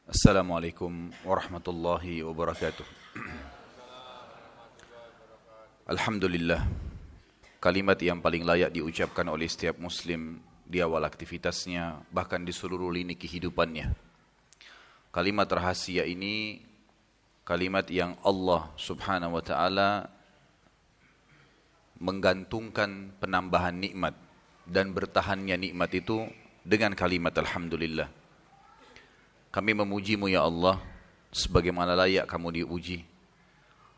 Assalamualaikum warahmatullahi wabarakatuh. Alhamdulillah, kalimat yang paling layak diucapkan oleh setiap muslim di awal aktivitasnya, bahkan di seluruh lini kehidupannya. Kalimat rahasia ini, kalimat yang Allah subhanahu wa ta'ala menggantungkan penambahan nikmat dan bertahannya nikmat itu dengan kalimat Alhamdulillah. Kami memujimu ya Allah, sebagaimana layak kamu diuji.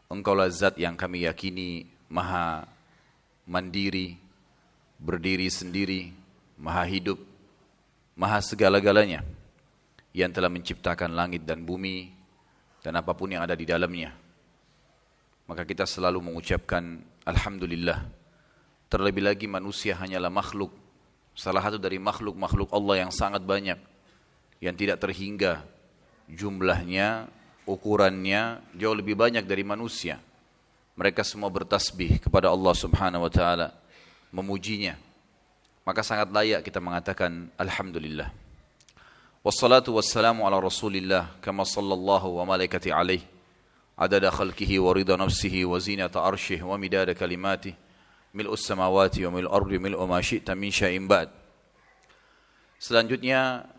Engkaulah zat yang kami yakini maha mandiri, berdiri sendiri, maha hidup, maha segala-galanya, yang telah menciptakan langit dan bumi, dan apapun yang ada di dalamnya. Maka kita selalu mengucapkan Alhamdulillah. Terlebih lagi manusia hanyalah makhluk, salah satu dari makhluk-makhluk Allah yang sangat banyak, yang tidak terhingga jumlahnya, ukurannya jauh lebih banyak dari manusia. Mereka semua bertasbih kepada Allah subhanahu wa ta'ala, memujinya. Maka sangat layak kita mengatakan Alhamdulillah. Wassalatu wassalamu ala rasulillah kama sallallahu wa malaikati alaih adada khalqihi wa rida nafsihi wa zinata arshih wa midada kalimatih mil'us samawati wa mil'u ardi mil'u ma syi'ta min syai'in ba'd. Selanjutnya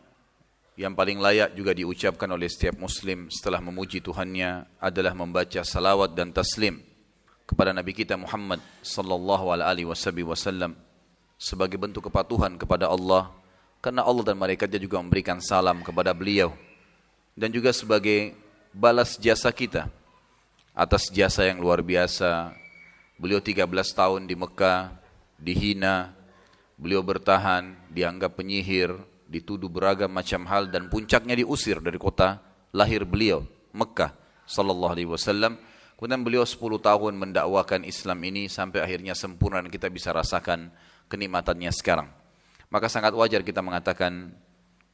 yang paling layak juga diucapkan oleh setiap muslim setelah memuji Tuhannya adalah membaca salawat dan taslim kepada Nabi kita Muhammad sallallahu alaihi wasallam sebagai bentuk kepatuhan kepada Allah, karena Allah dan malaikatnya juga memberikan salam kepada beliau, dan juga sebagai balas jasa kita atas jasa yang luar biasa. Beliau 13 tahun di Mekah, dihina, beliau bertahan, dianggap penyihir, dituduh beragam macam hal, dan puncaknya diusir dari kota lahir beliau, Mekah sallallahu alaihi wasallam. Kemudian beliau 10 tahun mendakwakan Islam ini sampai akhirnya sempurna dan kita bisa rasakan kenikmatannya sekarang. Maka sangat wajar kita mengatakan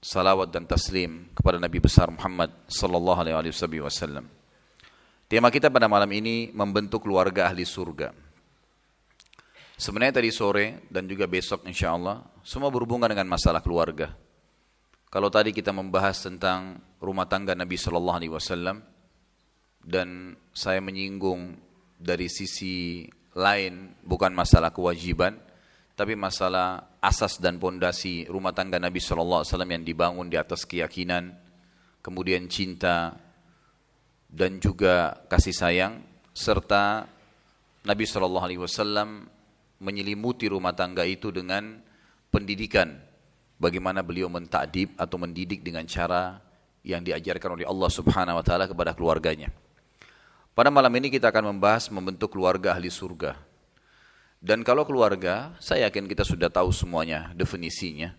salawat dan taslim kepada Nabi besar Muhammad sallallahu alaihi wasallam. Tema kita pada malam ini membentuk keluarga ahli surga. Sebenarnya tadi sore dan juga besok insyaallah semua berhubungan dengan masalah keluarga. Kalau tadi kita membahas tentang rumah tangga Nabi sallallahu alaihi wasallam dan saya menyinggung dari sisi lain, bukan masalah kewajiban, tapi masalah asas dan pondasi rumah tangga Nabi sallallahu alaihi wasallam yang dibangun di atas keyakinan, kemudian cinta dan juga kasih sayang, serta Nabi sallallahu alaihi wasallam menyelimuti rumah tangga itu dengan pendidikan, bagaimana beliau mentakdib atau mendidik dengan cara yang diajarkan oleh Allah subhanahu wa ta'ala kepada keluarganya. Pada malam ini kita akan membahas membentuk keluarga ahli surga. Dan kalau keluarga, saya yakin kita sudah tahu semuanya definisinya.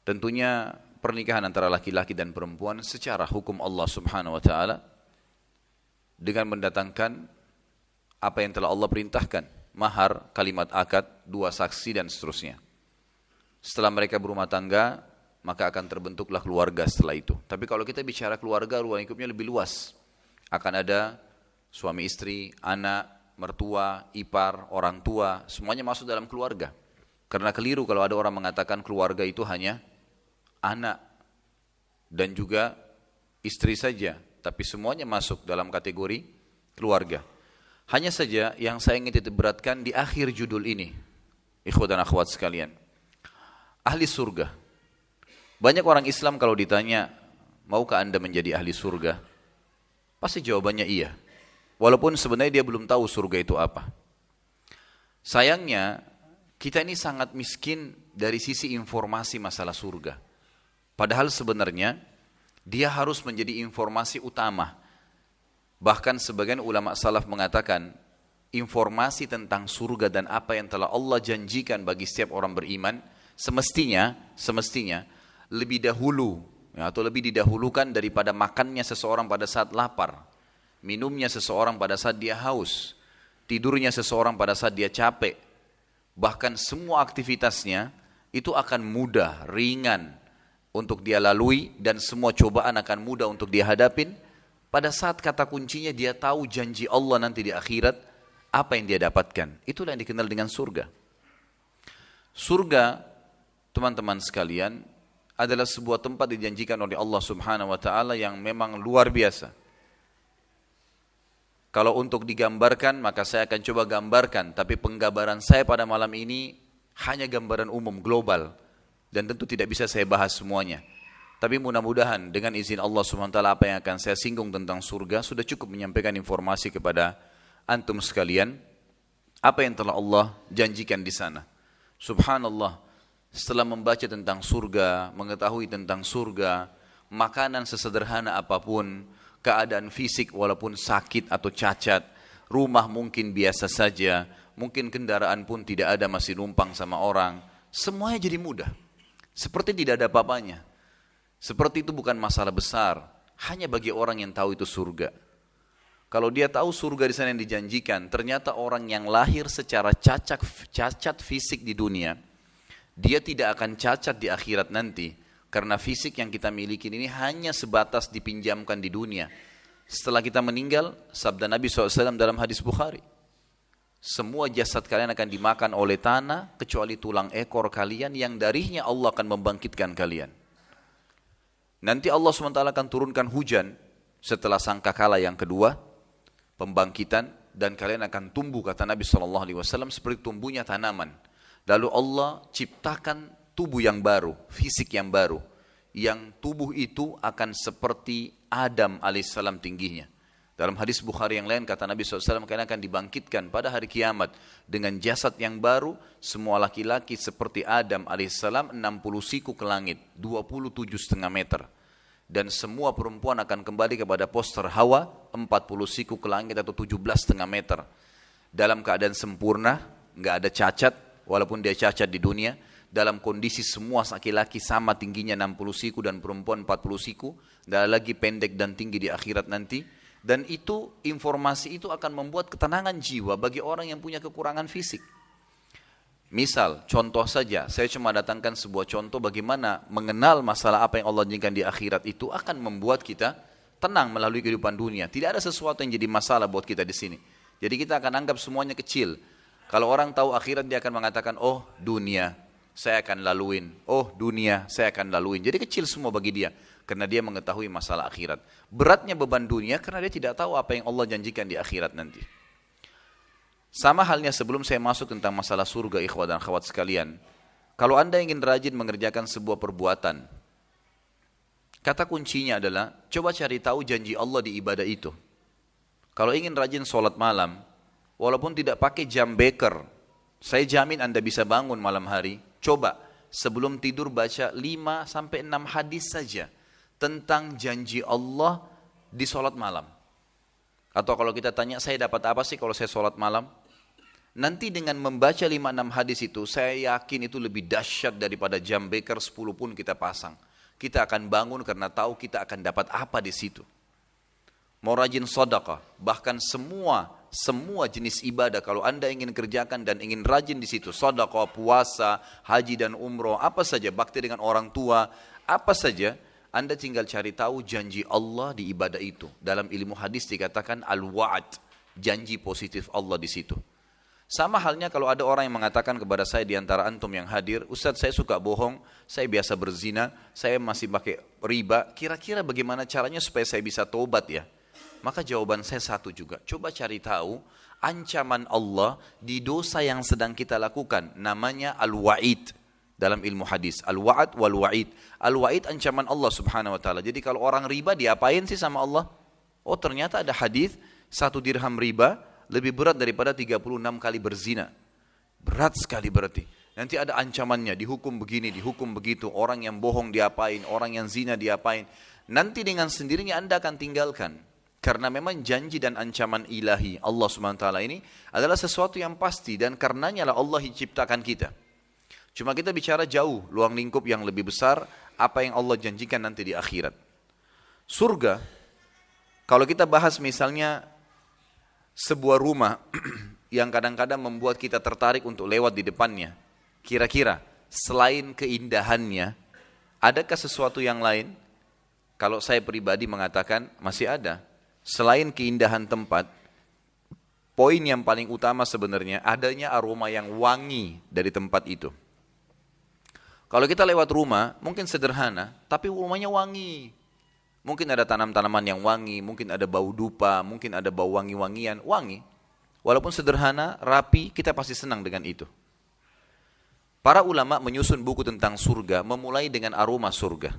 Tentunya pernikahan antara laki-laki dan perempuan secara hukum Allah subhanahu wa ta'ala dengan mendatangkan apa yang telah Allah perintahkan, mahar, kalimat akad, 2 saksi dan seterusnya. Setelah mereka berumah tangga, maka akan terbentuklah keluarga setelah itu. Tapi kalau kita bicara keluarga, ruang lingkupnya lebih luas. Akan ada suami istri, anak, mertua, ipar, orang tua, semuanya masuk dalam keluarga. Karena keliru kalau ada orang mengatakan keluarga itu hanya anak dan juga istri saja, tapi semuanya masuk dalam kategori keluarga. Hanya saja yang saya ingin titik beratkan di akhir judul ini, ikhwat dan akhwat sekalian, ahli surga. Banyak orang Islam kalau ditanya, maukah anda menjadi ahli surga? Pasti jawabannya iya. Walaupun sebenarnya dia belum tahu surga itu apa. Sayangnya, kita ini sangat miskin dari sisi informasi masalah surga. Padahal sebenarnya, dia harus menjadi informasi utama. Bahkan sebagian ulama salaf mengatakan, informasi tentang surga dan apa yang telah Allah janjikan bagi setiap orang beriman, semestinya lebih dahulu atau lebih didahulukan daripada makannya seseorang pada saat lapar, minumnya seseorang pada saat dia haus, tidurnya seseorang pada saat dia capek. Bahkan semua aktivitasnya itu akan mudah, ringan untuk dia lalui, dan semua cobaan akan mudah untuk dia hadapin pada saat kata kuncinya dia tahu janji Allah nanti di akhirat, apa yang dia dapatkan. Itulah yang dikenal dengan surga. Surga, teman-teman sekalian, adalah sebuah tempat dijanjikan oleh Allah Subhanahu wa taala yang memang luar biasa. Kalau untuk digambarkan, maka saya akan coba gambarkan, tapi penggambaran saya pada malam ini hanya gambaran umum global dan tentu tidak bisa saya bahas semuanya. Tapi mudah-mudahan dengan izin Allah Subhanahu wa taala apa yang akan saya singgung tentang surga sudah cukup menyampaikan informasi kepada antum sekalian apa yang telah Allah janjikan di sana. Subhanallah, setelah membaca tentang surga, mengetahui tentang surga, makanan sesederhana apapun, keadaan fisik walaupun sakit atau cacat, rumah mungkin biasa saja, mungkin kendaraan pun tidak ada, masih numpang sama orang, semuanya jadi mudah. Seperti tidak ada apa-apanya. Seperti itu bukan masalah besar, hanya bagi orang yang tahu itu surga. Kalau dia tahu surga di sana yang dijanjikan, ternyata orang yang lahir secara cacat fisik di dunia, dia tidak akan cacat di akhirat nanti. Karena fisik yang kita miliki ini hanya sebatas dipinjamkan di dunia. Setelah kita meninggal, sabda Nabi SAW dalam hadis Bukhari, semua jasad kalian akan dimakan oleh tanah, kecuali tulang ekor kalian yang darinya Allah akan membangkitkan kalian. Nanti Allah SWT akan turunkan hujan setelah sangkakala yang kedua, pembangkitan, dan kalian akan tumbuh, kata Nabi SAW, seperti tumbuhnya tanaman. Lalu Allah ciptakan tubuh yang baru, fisik yang baru, yang tubuh itu akan seperti Adam alaihissalam tingginya. Dalam hadis Bukhari yang lain kata Nabi SAW, kalian akan dibangkitkan pada hari kiamat dengan jasad yang baru, semua laki-laki seperti Adam alaihissalam 60 siku ke langit, 27,5 meter. Dan semua perempuan akan kembali kepada poster Hawa, 40 siku ke langit atau 17,5 meter. Dalam keadaan sempurna, nggak ada cacat, walaupun dia cacat di dunia, dalam kondisi semua laki-laki sama tingginya 60 siku dan perempuan 40 siku, tidak lagi pendek dan tinggi di akhirat nanti. Dan itu, informasi itu akan membuat ketenangan jiwa bagi orang yang punya kekurangan fisik. Misal, contoh saja, saya cuma datangkan sebuah contoh bagaimana mengenal masalah apa yang Allah janjikan di akhirat itu akan membuat kita tenang melalui kehidupan dunia. Tidak ada sesuatu yang jadi masalah buat kita di sini. Jadi kita akan anggap semuanya kecil. Kalau orang tahu akhirat, dia akan mengatakan, oh dunia, saya akan laluin. Oh dunia, saya akan laluin. Jadi kecil semua bagi dia. Karena dia mengetahui masalah akhirat. Beratnya beban dunia karena dia tidak tahu apa yang Allah janjikan di akhirat nanti. Sama halnya sebelum saya masuk tentang masalah surga, ikhwah dan akhwat sekalian. Kalau anda ingin rajin mengerjakan sebuah perbuatan, kata kuncinya adalah coba cari tahu janji Allah di ibadah itu. Kalau ingin rajin sholat malam, walaupun tidak pakai jam beker, saya jamin anda bisa bangun malam hari. Coba sebelum tidur baca 5-6 hadis saja tentang janji Allah di sholat malam. Atau kalau kita tanya, saya dapat apa sih kalau saya sholat malam? Nanti dengan membaca 5-6 hadis itu, saya yakin itu lebih dahsyat daripada jam beker 10 pun kita pasang. Kita akan bangun karena tahu kita akan dapat apa di situ. Mau rajin sedekah, bahkan semua jenis ibadah kalau anda ingin kerjakan dan ingin rajin di situ, sedekah, puasa, haji dan umroh, apa saja, bakti dengan orang tua, apa saja, anda tinggal cari tahu janji Allah di ibadah itu. Dalam ilmu hadis dikatakan al-wa'ad, janji positif Allah di situ. Sama halnya kalau ada orang yang mengatakan kepada saya di antara antum yang hadir, Ustaz saya suka bohong, saya biasa berzina, saya masih pakai riba, kira-kira bagaimana caranya supaya saya bisa tobat ya? Maka jawaban saya satu juga, coba cari tahu ancaman Allah di dosa yang sedang kita lakukan, namanya al-wa'id. Dalam ilmu hadis, al-wa'ad wal-wa'id. Al-wa'id ancaman Allah subhanahu wa ta'ala. Jadi kalau orang riba diapain sih sama Allah? Oh ternyata ada hadis 1 dirham riba lebih berat daripada 36 kali berzina. Berat sekali berarti. Nanti ada ancamannya, dihukum begini, dihukum begitu. Orang yang bohong diapain, orang yang zina diapain. Nanti dengan sendirinya anda akan tinggalkan. Karena memang janji dan ancaman ilahi Allah subhanahu wa ta'ala ini adalah sesuatu yang pasti. Dan karenanya lah Allah ciptakan kita. Cuma kita bicara jauh, luang lingkup yang lebih besar, apa yang Allah janjikan nanti di akhirat. Surga, kalau kita bahas misalnya sebuah rumah yang kadang-kadang membuat kita tertarik untuk lewat di depannya, kira-kira selain keindahannya, adakah sesuatu yang lain? Kalau saya pribadi mengatakan masih ada. Selain keindahan tempat, poin yang paling utama sebenarnya adanya aroma yang wangi dari tempat itu. Kalau kita lewat rumah, mungkin sederhana, tapi rumahnya wangi. Mungkin ada tanam-tanaman yang wangi, mungkin ada bau dupa, mungkin ada bau wangi-wangian, wangi. Walaupun sederhana, rapi, kita pasti senang dengan itu. Para ulama menyusun buku tentang surga, memulai dengan aroma surga.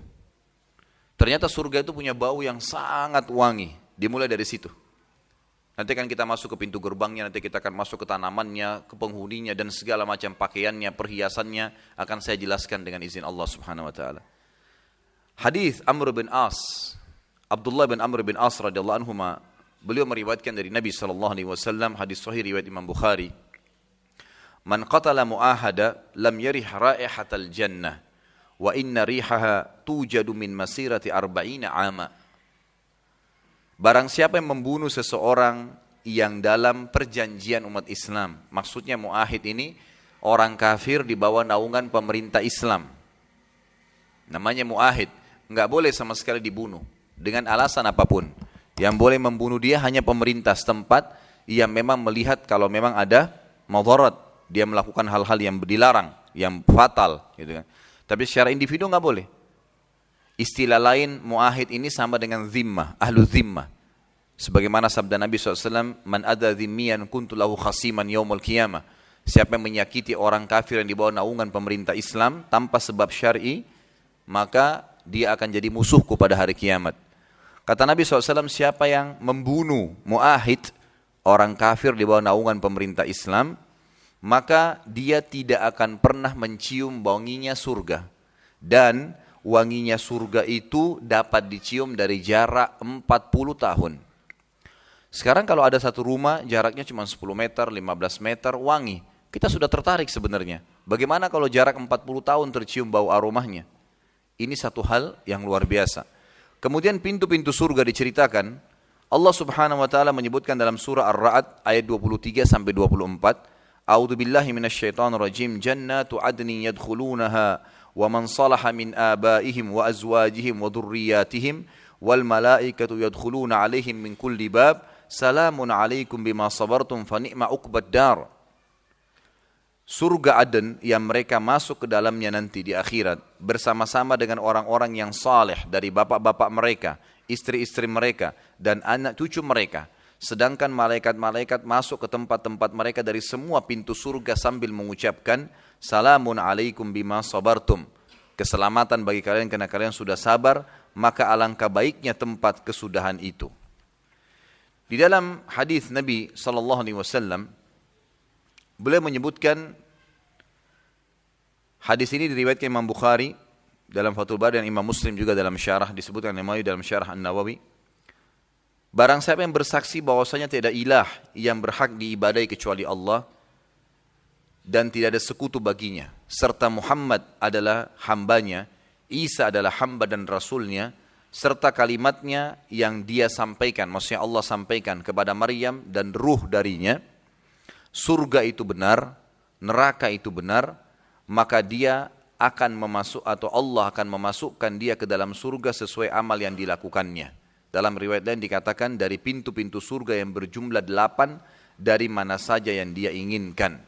Ternyata surga itu punya bau yang sangat wangi, dimulai dari situ. Nanti kan kita masuk ke pintu gerbangnya, nanti kita akan masuk ke tanamannya, ke penghuninya, dan segala macam pakaiannya, perhiasannya, akan saya jelaskan dengan izin Allah subhanahu wa ta'ala. Hadis Amr bin As, Abdullah bin Amr bin As radhiyallahu anhuma, beliau meriwayatkan dari Nabi SAW, hadis sahih riwayat Imam Bukhari, Man qatala mu'ahada lam yarih raihatal jannah, wa inna rihaha tujadu min masirati arba'ina ama. Barang siapa yang membunuh seseorang yang dalam perjanjian umat Islam, maksudnya mu'ahid ini orang kafir di bawah naungan pemerintah Islam. Namanya mu'ahid, enggak boleh sama sekali dibunuh dengan alasan apapun. Yang boleh membunuh dia hanya pemerintah setempat yang memang melihat kalau memang ada madarat, dia melakukan hal-hal yang dilarang, yang fatal, gitu kan. Tapi secara individu enggak boleh. Istilah lain mu'ahid ini sama dengan zimmah, ahlu zimmah. Sebagaimana sabda Nabi SAW, Man adha zimmiyan kuntu lahu khasiman yaumul qiyamah. Siapa yang menyakiti orang kafir yang di bawah naungan pemerintah Islam tanpa sebab syar'i, maka dia akan jadi musuhku pada hari kiamat. Kata Nabi SAW, siapa yang membunuh mu'ahid, orang kafir di bawah naungan pemerintah Islam, maka dia tidak akan pernah mencium wanginya surga. Dan wanginya surga itu dapat dicium dari jarak 40 tahun. Sekarang kalau ada satu rumah jaraknya cuma 10 meter, 15 meter, wangi. Kita sudah tertarik sebenarnya. Bagaimana kalau jarak 40 tahun tercium bau aromanya? Ini satu hal yang luar biasa. Kemudian pintu-pintu surga diceritakan. Allah subhanahu wa ta'ala menyebutkan dalam surah Ar-Ra'd ayat 23 sampai 24. A'udzu billahi minasyaitonir rajim. Jannatu adnin yadkhulunaha wa man salaha min abaihim wa azwajihim wa dhurriyyatihim wal malaikatu yadkhuluna 'alaihim min kulli bab. Salamun alaikum bima sabartum fa ni'ma uqbad dar. Surga Aden yang mereka masuk ke dalamnya nanti di akhirat bersama-sama dengan orang-orang yang saleh dari bapak-bapak mereka, istri-istri mereka dan anak cucu mereka. Sedangkan malaikat-malaikat masuk ke tempat-tempat mereka dari semua pintu surga sambil mengucapkan Salamun alaikum bima sabartum. Keselamatan bagi kalian karena kalian sudah sabar, maka alangkah baiknya tempat kesudahan itu. Di dalam hadis Nabi SAW, beliau menyebutkan, hadis ini diriwayatkan Imam Bukhari dalam Fathul Bari dan Imam Muslim juga dalam syarah, disebutkan Nawawi dalam syarah An-Nawawi. Barang siapa yang bersaksi bahwasanya tidak ilah yang berhak diibadai kecuali Allah dan tidak ada sekutu baginya, serta Muhammad adalah hambanya, Isa adalah hamba dan rasulnya, serta kalimatnya yang dia sampaikan, maksudnya Allah sampaikan kepada Maryam dan ruh darinya, surga itu benar, neraka itu benar, maka dia akan memasuk atau Allah akan memasukkan dia ke dalam surga sesuai amal yang dilakukannya. Dalam riwayat lain dikatakan dari pintu-pintu surga yang berjumlah 8 dari mana saja yang dia inginkan.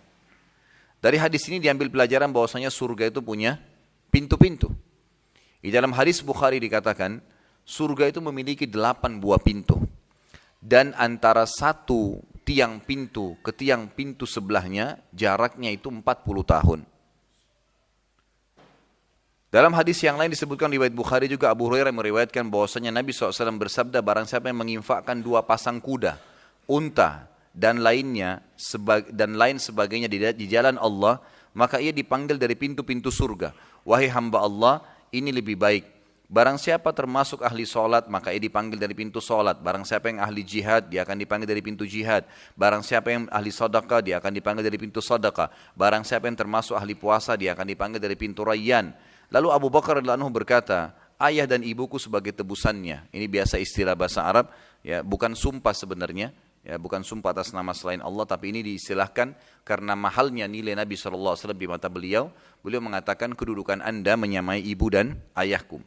Dari hadis ini diambil pelajaran bahwasanya surga itu punya pintu-pintu. Di dalam hadis Bukhari dikatakan surga itu memiliki 8 buah pintu. Dan antara satu tiang pintu ke tiang pintu sebelahnya jaraknya itu 40 tahun. Dalam hadis yang lain disebutkan riwayat Bukhari juga, Abu Hurairah meriwayatkan bahwasanya Nabi SAW bersabda, barang siapa yang menginfakkan 2 pasang kuda, unta dan lain sebagainya di jalan Allah, maka ia dipanggil dari pintu-pintu surga. Wahai hamba Allah, ini lebih baik. Barang siapa termasuk ahli solat, maka ia dipanggil dari pintu solat. Barang siapa yang ahli jihad, dia akan dipanggil dari pintu jihad. Barang siapa yang ahli sedekah, dia akan dipanggil dari pintu sedekah. Barang siapa yang termasuk ahli puasa, dia akan dipanggil dari pintu Rayyan. Lalu Abu Bakar radhiyallahu anhu berkata, ayah dan ibuku sebagai tebusannya. Ini biasa istilah bahasa Arab, ya, bukan sumpah sebenarnya, ya, bukan sumpah atas nama selain Allah, tapi ini diistilahkan karena mahalnya nilai Nabi SAW di mata beliau. Beliau mengatakan kedudukan anda menyamai ibu dan ayahku.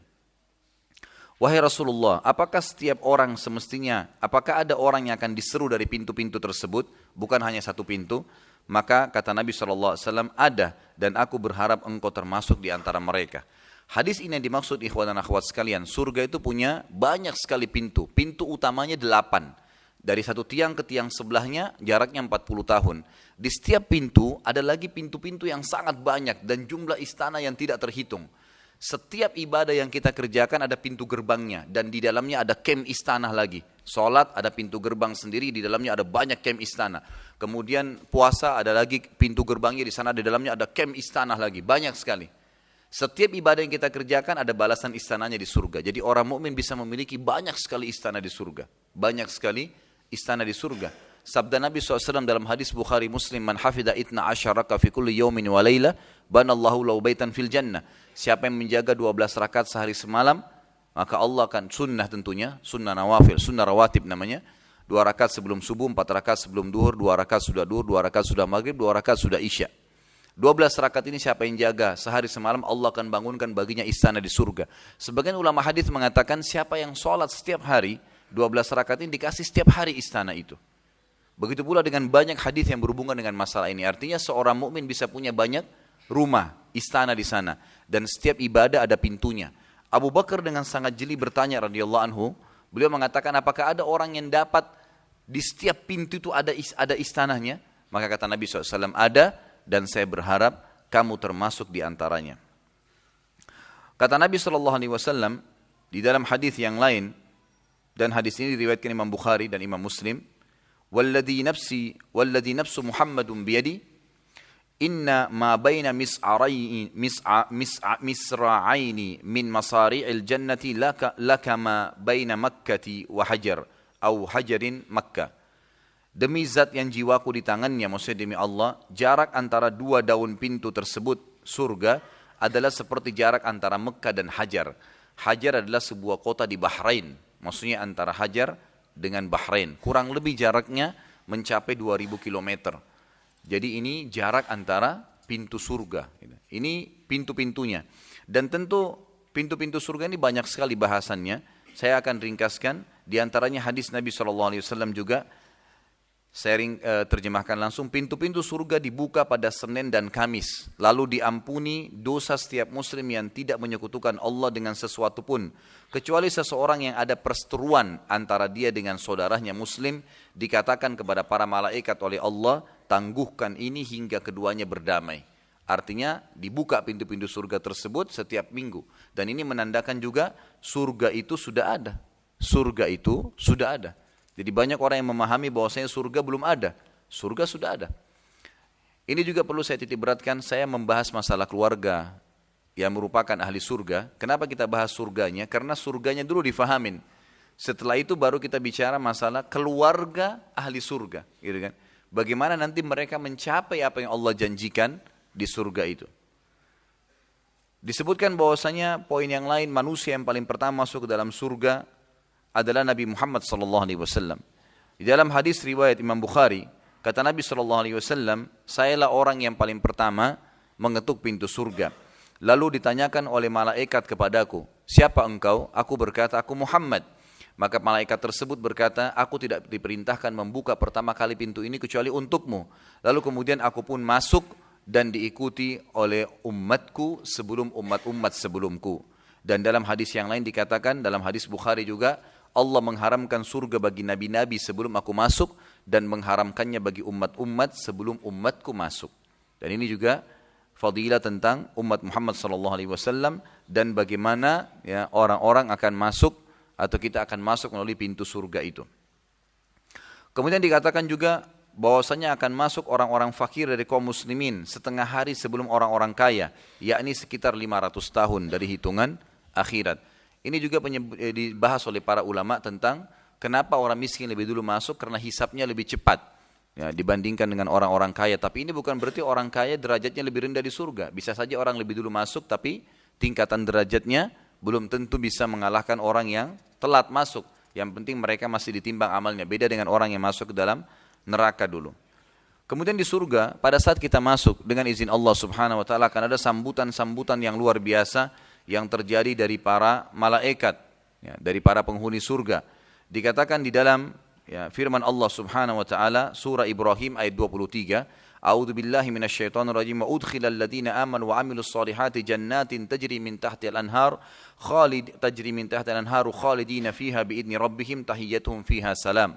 Wahai Rasulullah, apakah setiap orang semestinya, apakah ada orang yang akan diseru dari pintu-pintu tersebut, bukan hanya satu pintu? Maka kata Nabi SAW, ada, dan aku berharap engkau termasuk di antara mereka. Hadis ini yang dimaksud ikhwan dan akhwat sekalian, surga itu punya banyak sekali pintu. Pintu utamanya 8. Dari satu tiang ke tiang sebelahnya jaraknya 40 tahun. Di setiap pintu ada lagi pintu-pintu yang sangat banyak dan jumlah istana yang tidak terhitung. Setiap ibadah yang kita kerjakan ada pintu gerbangnya dan di dalamnya ada kem istana lagi. Salat ada pintu gerbang sendiri, di dalamnya ada banyak kem istana. Kemudian puasa ada lagi pintu gerbangnya, di sana di dalamnya ada kem istana lagi, banyak sekali. Setiap ibadah yang kita kerjakan ada balasan istananya di surga. Jadi orang mukmin bisa memiliki banyak sekali istana di surga. Banyak sekali istana di surga. Sabda Nabi SAW dalam hadis Bukhari Muslim, man hafidha itna asyaraka fi kulli yawmin wa layla, banallahu lahu baitan fil jannah. Siapa yang menjaga 12 rakaat sehari semalam, maka Allah akan sunnah tentunya, sunnah nawafil, sunnah rawatib namanya. 2 rakaat sebelum subuh, 4 rakaat sebelum duhur, 2 rakaat sudah duhur, 2 rakaat sudah maghrib, 2 rakaat sudah isya. 12 rakaat ini siapa yang jaga sehari semalam, Allah akan bangunkan baginya istana di surga. Sebagian ulama hadis mengatakan siapa yang sholat setiap hari, 12 rakaat ini dikasih setiap hari istana itu. Begitu pula dengan banyak hadis yang berhubungan dengan masalah ini. Artinya seorang mukmin bisa punya banyak rumah, istana di sana. Dan setiap ibadah ada pintunya. Abu Bakar dengan sangat jeli bertanya radhiyallahu anhu, beliau mengatakan apakah ada orang yang dapat di setiap pintu itu ada istananya? Maka kata Nabi SAW, ada, dan saya berharap kamu termasuk di antaranya. Kata Nabi SAW di dalam hadis yang lain, dan hadis ini diriwayatkan Imam Bukhari dan Imam Muslim, والذي نفس محمد بيدي إن ما بين مصراعين من مصاريع الجنة لك ما بين مكة وحجر أو حجر مكة. Demi zat yang jiwaku di tangannya, maksudnya demi Allah, jarak antara 2 daun pintu tersebut surga adalah seperti jarak antara Mekah dan Hajar. Hajar adalah sebuah kota di Bahrain, maksudnya antara Hajar dengan Bahrain. Kurang lebih jaraknya mencapai 2000 km. Jadi ini jarak antara pintu surga. Ini pintu-pintunya. Dan tentu pintu-pintu surga ini banyak sekali bahasannya. Saya akan ringkaskan. Di antaranya hadis Nabi SAW juga. Saya terjemahkan langsung. Pintu-pintu surga dibuka pada Senin dan Kamis. Lalu diampuni dosa setiap muslim yang tidak menyekutukan Allah dengan sesuatu pun. Kecuali seseorang yang ada perseteruan antara dia dengan saudaranya muslim. Dikatakan kepada para malaikat oleh Allah, tangguhkan ini hingga keduanya berdamai. Artinya dibuka pintu-pintu surga tersebut setiap minggu. Dan ini menandakan juga surga itu sudah ada. Surga itu sudah ada. Jadi banyak orang yang memahami bahwasanya surga belum ada. Surga sudah ada. Ini juga perlu saya titik beratkan, saya membahas masalah keluarga yang merupakan ahli surga. Kenapa kita bahas surganya? Karena surganya dulu difahamin. Setelah itu baru kita bicara masalah keluarga ahli surga. Gitu kan? Bagaimana nanti mereka mencapai apa yang Allah janjikan di surga itu. Disebutkan bahwasanya poin yang lain, manusia yang paling pertama masuk ke dalam surga adalah Nabi Muhammad SAW. Di dalam hadis riwayat Imam Bukhari, kata Nabi SAW, sayalah orang yang paling pertama mengetuk pintu surga. Lalu ditanyakan oleh malaikat kepadaku, siapa engkau? Aku berkata, aku Muhammad. Maka malaikat tersebut berkata, aku tidak diperintahkan membuka pertama kali pintu ini kecuali untukmu. Lalu kemudian aku pun masuk dan diikuti oleh umatku sebelum umat-umat sebelumku. Dan dalam hadis yang lain dikatakan, dalam hadis Bukhari juga, Allah mengharamkan surga bagi nabi-nabi sebelum aku masuk dan mengharamkannya bagi umat-umat sebelum umatku masuk. Dan ini juga fadilah tentang umat Muhammad SAW dan bagaimana ya, orang-orang akan masuk atau kita akan masuk melalui pintu surga itu. Kemudian dikatakan juga bahwasanya akan masuk orang-orang fakir dari kaum muslimin setengah hari sebelum orang-orang kaya, yakni sekitar 500 tahun dari hitungan akhirat. Ini juga dibahas oleh para ulama tentang kenapa orang miskin lebih dulu masuk, karena hisapnya lebih cepat ya, dibandingkan dengan orang-orang kaya. Tapi ini bukan berarti orang kaya derajatnya lebih rendah di surga. Bisa saja orang lebih dulu masuk tapi tingkatan derajatnya belum tentu bisa mengalahkan orang yang telat masuk. Yang penting mereka masih ditimbang amalnya. Beda dengan orang yang masuk ke dalam neraka dulu. Kemudian di surga pada saat kita masuk dengan izin Allah Subhanahu wa taala akan ada sambutan-sambutan yang luar biasa yang terjadi dari para malaikat ya, dari para penghuni surga. Dikatakan di dalam ya, firman Allah Subhanahu wa taala surah Ibrahim ayat 23, A'udzu billahi minasyaitonir rajim wa udkhilal ladzina amanu wa 'amilus solihati jannatin tajri min tahtiha al-anhar khalidina fiha biidzni rabbihim tahiyyatuhum fiha salam.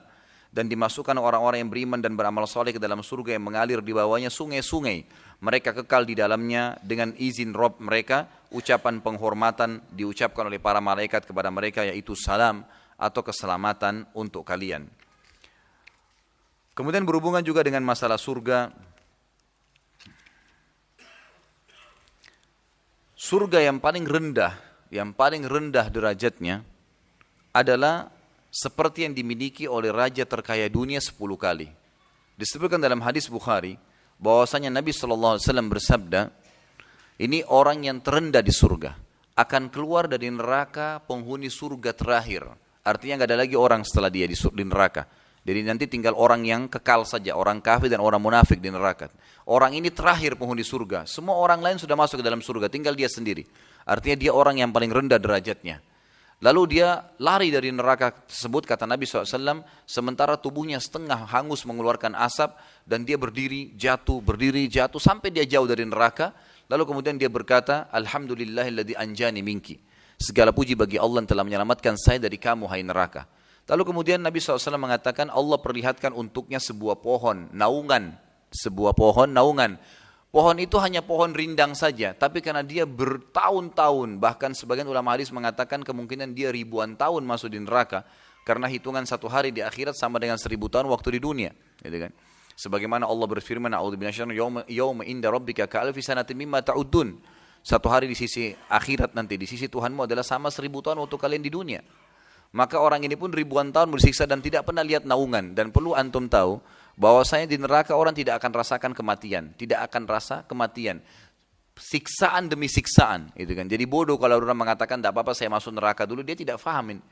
Dan dimasukkan orang-orang yang beriman dan beramal soleh ke dalam surga yang mengalir di bawahnya sungai-sungai. Mereka kekal di dalamnya dengan izin Rabb mereka. Ucapan penghormatan diucapkan oleh para malaikat kepada mereka yaitu salam atau keselamatan untuk kalian. Kemudian berhubungan juga dengan masalah surga. Surga yang paling rendah derajatnya adalah seperti yang dimiliki oleh raja terkaya dunia 10 kali. Disebutkan dalam hadis Bukhari bahwasanya Nabi SAW bersabda, ini orang yang terendah di surga akan keluar dari neraka penghuni surga terakhir. Artinya nggak ada lagi orang setelah dia di neraka. Jadi nanti tinggal orang yang kekal saja, orang kafir dan orang munafik di neraka. Orang ini terakhir penghuni surga. Semua orang lain sudah masuk ke dalam surga, tinggal dia sendiri. Artinya dia orang yang paling rendah derajatnya. Lalu dia lari dari neraka tersebut, kata Nabi SAW, sementara tubuhnya setengah hangus mengeluarkan asap, dan dia berdiri, jatuh, sampai dia jauh dari neraka. Lalu kemudian dia berkata, Alhamdulillahilladzi anjani minki. Segala puji bagi Allah yang telah menyelamatkan saya dari kamu, hai neraka. Lalu kemudian Nabi SAW mengatakan Allah perlihatkan untuknya sebuah pohon naungan. Pohon itu hanya pohon rindang saja, tapi karena dia bertahun-tahun, bahkan sebagian ulama hadis mengatakan kemungkinan dia ribuan tahun masuk di neraka, karena hitungan satu hari di akhirat sama dengan 1000 tahun waktu di dunia. Gitu kan? Sebagaimana Allah berfirman, Yawma inda rabbika ka'alfi sanatin mimma ta'udun. Satu hari di sisi akhirat nanti, di sisi Tuhanmu adalah sama 1000 tahun waktu kalian di dunia. Maka orang ini pun ribuan tahun bersiksa dan tidak pernah lihat naungan. Dan perlu antum tahu bahwasanya di neraka orang tidak akan rasakan kematian, tidak akan rasa kematian. Siksaan demi siksaan, gitu kan. Jadi bodoh kalau orang mengatakan tidak apa-apa saya masuk neraka dulu, dia tidak fahamin.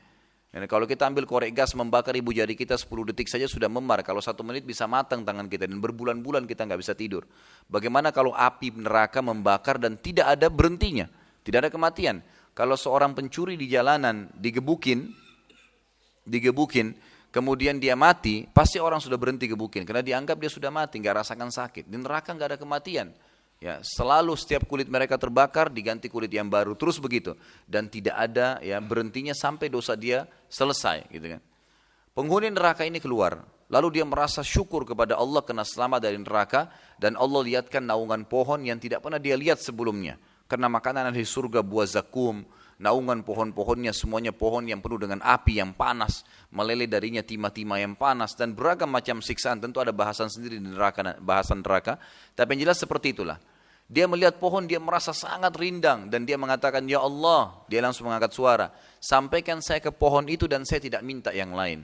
Dan kalau kita ambil korek gas membakar ibu jari kita 10 detik saja sudah memar. Kalau 1 menit bisa matang tangan kita dan berbulan-bulan kita nggak bisa tidur. Bagaimana kalau api neraka membakar dan tidak ada berhentinya, tidak ada kematian? Kalau seorang pencuri di jalanan digebukin, kemudian dia mati, pasti orang sudah berhenti gebukin, karena dianggap dia sudah mati, nggak rasakan sakit. Di neraka nggak ada kematian, ya selalu setiap kulit mereka terbakar diganti kulit yang baru, terus begitu, dan tidak ada ya berhentinya sampai dosa dia selesai, gitu kan. Penghuni neraka ini keluar, lalu dia merasa syukur kepada Allah karena selamat dari neraka, dan Allah lihatkan naungan pohon yang tidak pernah dia lihat sebelumnya, karena makanan di surga buah zakum. Naungan pohon-pohonnya semuanya pohon yang penuh dengan api yang panas, meleleh darinya timah-timah yang panas, dan beragam macam siksaan. Tentu ada bahasan sendiri di neraka, bahasan neraka, tapi yang jelas seperti itulah. Dia melihat pohon, dia merasa sangat rindang, dan dia mengatakan, ya Allah, dia langsung mengangkat suara, sampaikan saya ke pohon itu dan saya tidak minta yang lain.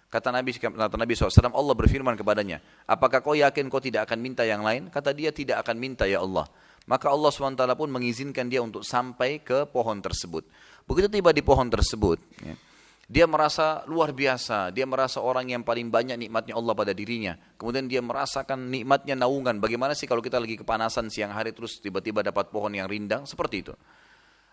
Kata Nabi SAW, Allah berfirman kepadanya, apakah kau yakin kau tidak akan minta yang lain? Kata dia, tidak akan minta ya Allah. Maka Allah SWT pun mengizinkan dia untuk sampai ke pohon tersebut. Begitu tiba di pohon tersebut, ya, dia merasa luar biasa, dia merasa orang yang paling banyak nikmatnya Allah pada dirinya. Kemudian dia merasakan nikmatnya naungan. Bagaimana sih kalau kita lagi kepanasan siang hari terus tiba-tiba dapat pohon yang rindang, seperti itu.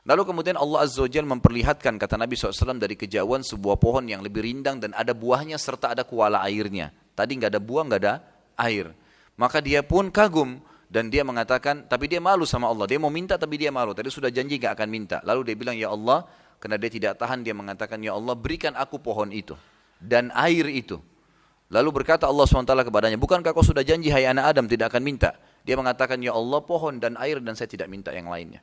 Lalu kemudian Allah Azza wa Jalla memperlihatkan, kata Nabi SAW, dari kejauhan sebuah pohon yang lebih rindang dan ada buahnya serta ada kuala airnya. Tadi nggak ada buah, nggak ada air. Maka dia pun kagum. Dan dia mengatakan, tapi dia malu sama Allah. Dia mau minta tapi dia malu. Tadi sudah janji gak akan minta. Lalu dia bilang, ya Allah, karena dia tidak tahan, dia mengatakan, ya Allah, berikan aku pohon itu dan air itu. Lalu berkata Allah SWT kepadanya, bukankah kau sudah janji, hai anak Adam, tidak akan minta? Dia mengatakan, ya Allah, pohon dan air dan saya tidak minta yang lainnya.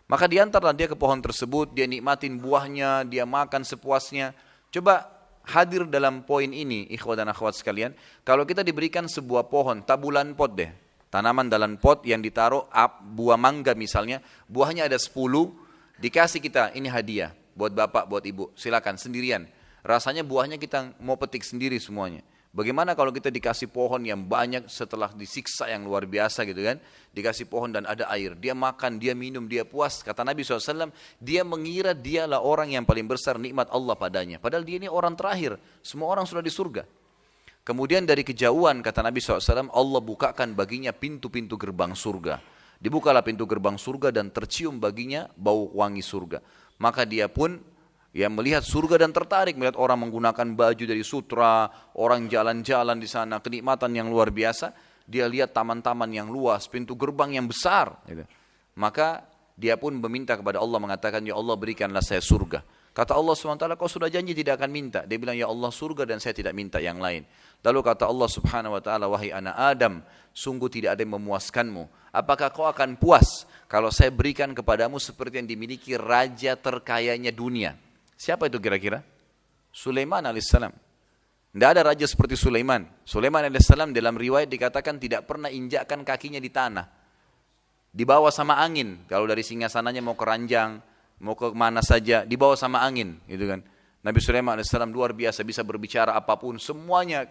Maka diantarlah dia ke pohon tersebut, dia nikmatin buahnya, dia makan sepuasnya. Coba hadir dalam poin ini, ikhwah dan akhwat sekalian. Kalau kita diberikan sebuah pohon, tabulan pot deh. Tanaman dalam pot yang ditaruh buah mangga misalnya, buahnya ada 10, dikasih kita, ini hadiah buat bapak, buat ibu, silakan sendirian. Rasanya buahnya kita mau petik sendiri semuanya. Bagaimana kalau kita dikasih pohon yang banyak setelah disiksa yang luar biasa gitu kan, dikasih pohon dan ada air, dia makan, dia minum, dia puas. Kata Nabi SAW, dia mengira dialah orang yang paling besar nikmat Allah padanya. Padahal dia ini orang terakhir, semua orang sudah di surga. Kemudian dari kejauhan, kata Nabi SAW, Allah bukakan baginya pintu-pintu gerbang surga. Dibukalah pintu gerbang surga dan tercium baginya bau wangi surga. Maka dia pun Ya, melihat surga dan tertarik melihat orang menggunakan baju dari sutra, orang jalan-jalan di sana, kenikmatan yang luar biasa. Dia lihat taman-taman yang luas, pintu gerbang yang besar. Gitu. Maka dia pun meminta kepada Allah mengatakan, ya Allah berikanlah saya surga. Kata Allah SWT, kau sudah janji tidak akan minta. Dia bilang, ya Allah surga dan saya tidak minta yang lain. Lalu kata Allah Subhanahu Wa Taala, wahai anak Adam, sungguh tidak ada yang memuaskanmu. Apakah kau akan puas kalau saya berikan kepadamu seperti yang dimiliki raja terkayanya dunia? Siapa itu kira-kira? Sulaiman alaihissalam. Tidak ada raja seperti Sulaiman. Sulaiman alaihissalam dalam riwayat dikatakan tidak pernah injakkan kakinya di tanah. Dibawa sama angin. Kalau dari singgasananya mau ke ranjang, mau ke mana saja, dibawa sama angin. Gitu kan. Nabi Sulaiman alaihissalam luar biasa, bisa berbicara apapun. Semuanya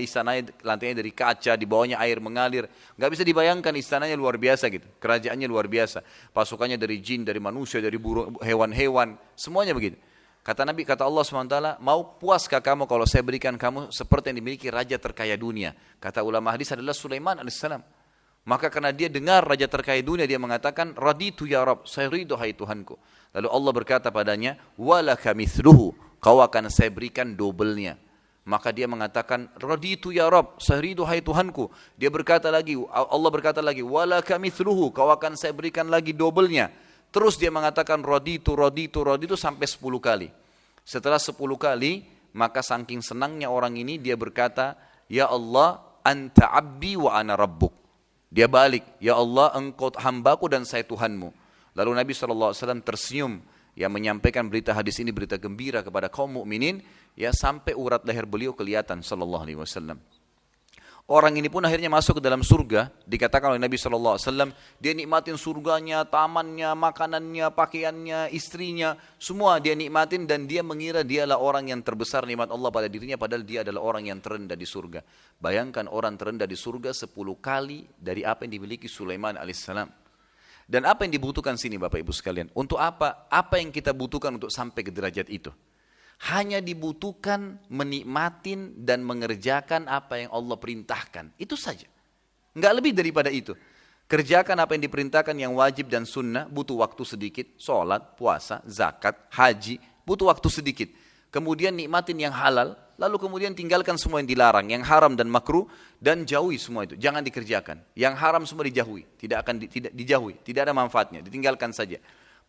istananya, lantainya dari kaca, di bawahnya air mengalir. Gak bisa dibayangkan istananya luar biasa gitu. Kerajaannya luar biasa. Pasukannya dari jin, dari manusia, dari burung, hewan-hewan. Semuanya begitu. Kata Nabi, kata Allah SWT, mau puaskah kamu kalau saya berikan kamu seperti yang dimiliki raja terkaya dunia? Kata ulama hadis adalah Sulaiman alaihissalam. Maka karena dia dengar raja terkaya dunia, dia mengatakan, raditu ya Rabb, saya ridho hai Tuhanku. Lalu Allah berkata padanya, walaka mithluhu, kau akan saya berikan dobelnya. Maka dia mengatakan, raditu ya Rabb, saya ridho hai Tuhanku. Dia berkata lagi, Allah berkata lagi, walaka mithluhu, kau akan saya berikan lagi dobelnya. Terus dia mengatakan raditu sampai 10 kali. Setelah 10 kali, maka saking senangnya orang ini, dia berkata, ya Allah, anta abdi wa ana rabbuk. Dia balik, ya Allah, engkau hambaku dan saya Tuhanmu. Lalu Nabi SAW tersenyum, yang menyampaikan berita hadis ini, berita gembira kepada kaum mukminin, ya sampai urat leher beliau kelihatan sallallahu alaihi wasallam. Orang ini pun akhirnya masuk ke dalam surga. Dikatakan oleh Nabi SAW, dia nikmatin surganya, tamannya, makanannya, pakaiannya, istrinya. Semua dia nikmatin dan dia mengira dialah orang yang terbesar nikmat Allah pada dirinya. Padahal dia adalah orang yang terendah di surga. Bayangkan orang terendah di surga 10 kali dari apa yang dimiliki Sulaiman alaihissalam. Dan apa yang dibutuhkan sini Bapak Ibu sekalian? Untuk apa? Apa yang kita butuhkan untuk sampai ke derajat itu? Hanya dibutuhkan menikmatin dan mengerjakan apa yang Allah perintahkan. Itu saja. Enggak lebih daripada itu. Kerjakan apa yang diperintahkan yang wajib dan sunnah, butuh waktu sedikit. Sholat, puasa, zakat, haji, butuh waktu sedikit. Kemudian nikmatin yang halal, lalu kemudian tinggalkan semua yang dilarang, yang haram dan makruh, dan jauhi semua itu. Jangan dikerjakan. Yang haram semua dijauhi, tidak dijauhi, tidak ada manfaatnya, ditinggalkan saja.